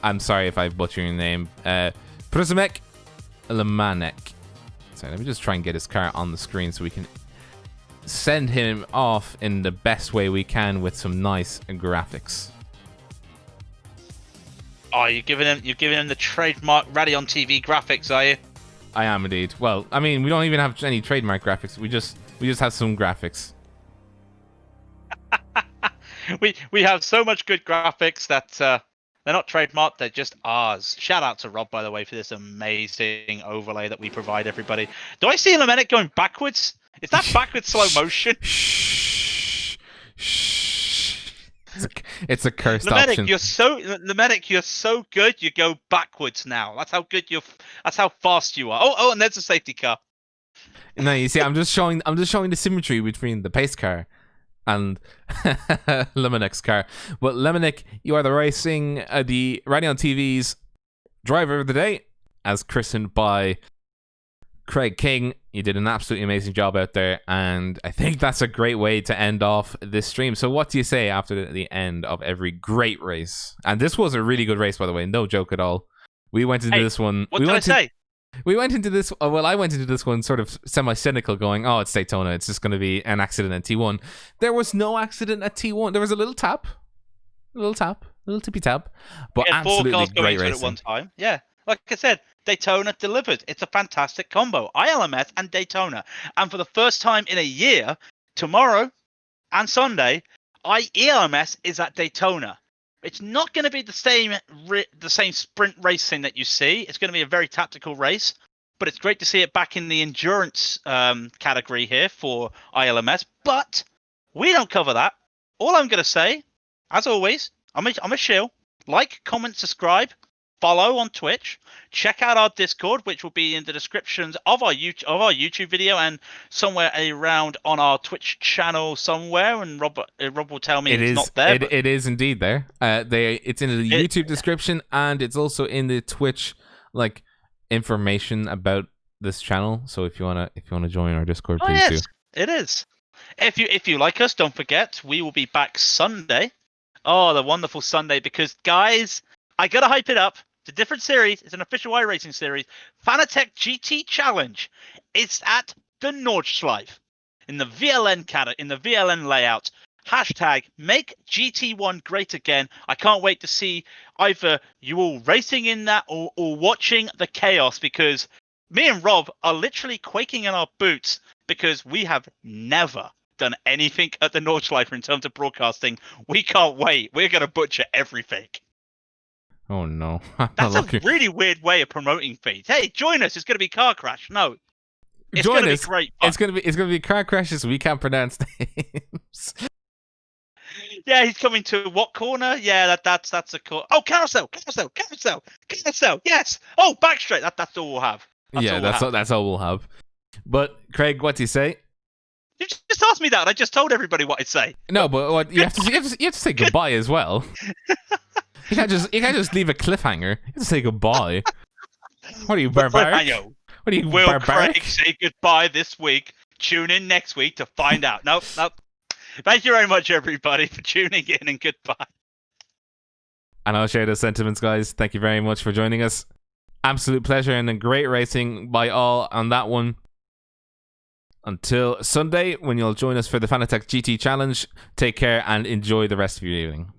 I'm sorry if I butcher your name. Przymek Lemanek. Sorry, let me just try and get his car on the screen so we can send him off in the best way we can with some nice graphics. Oh, you're giving him the trademark Rally on TV graphics, are you? I am indeed. Well, I mean, we don't even have any trademark graphics. We just have some graphics. we have so much good graphics that they're not trademarked, they're just ours. Shout out to Rob, by the way, for this amazing overlay that we provide everybody. Do I see Lemenek going backwards? Is that backwards slow motion? It's a cursed option. Lemenek, you're so good. You go backwards now. That's how good that's how fast you are. Oh, and there's a safety car. No, you see, I'm just showing the symmetry between the pace car and Lemonic's car. But Lemonic, you are the Radio on TV's driver of the day, as christened by Craig King. You did an absolutely amazing job out there, and I think that's a great way to end off this stream. So what do you say after the end of every great race? And this was a really good race, by the way, no joke at all. We went into this one. What did I say? We went into this. Well, I went into this one sort of semi-cynical, going, "Oh, it's Daytona. It's just going to be an accident at T1." There was no accident at T1. There was a little tippy tap, but absolutely 4 cars great going racing. at one time. Yeah, like I said, Daytona delivered. It's a fantastic combo. ILMS and Daytona, and for the first time in a year, tomorrow and Sunday, ELMS is at Daytona. It's not going to be the same sprint racing that you see. It's going to be a very tactical race, but it's great to see it back in the endurance category here for ILMS. But we don't cover that. All I'm going to say, as always, I'm a shill. Like, comment, subscribe, follow on Twitch. Check out our Discord, which will be in the descriptions of our YouTube video and somewhere around on our Twitch channel somewhere. And Rob will tell me it's not there. It is indeed there. It's in the YouTube description, and it's also in the Twitch information about this channel. So if you wanna join our Discord, please do. It is. If you like us, don't forget we will be back Sunday. Oh, the wonderful Sunday! Because guys, I gotta hype it up. It's a different series. It's an official iRacing series. Fanatec GT Challenge. It's at the Nordschleife in the VLN layout. Hashtag make GT1 great again. I can't wait to see either you all racing in that or watching the chaos, because me and Rob are literally quaking in our boots because we have never done anything at the Nordschleife in terms of broadcasting. We can't wait. We're going to butcher everything. Oh no. That's a really weird way of promoting feeds. Hey, join us. It's going to be car crash. No. It's going to be great fun. It's going to be car crashes. We can't pronounce names. Yeah, he's coming to what corner? Yeah, that's a corner. Oh, carousel. Yes. Oh, backstraight. That's all we'll have. That's all we'll have. But Craig, what do you say? You just asked me that, and I just told everybody what I'd say. No, but what you have to say goodbye as well. You can't just leave a cliffhanger. You have to say goodbye. What are you, barbaric? What are you, Will barbaric? Craig say goodbye this week? Tune in next week to find out. Nope. Thank you very much, everybody, for tuning in, and goodbye. And I'll share those sentiments, guys. Thank you very much for joining us. Absolute pleasure and a great racing by all on that one. Until Sunday, when you'll join us for the Fanatec GT Challenge, take care and enjoy the rest of your evening.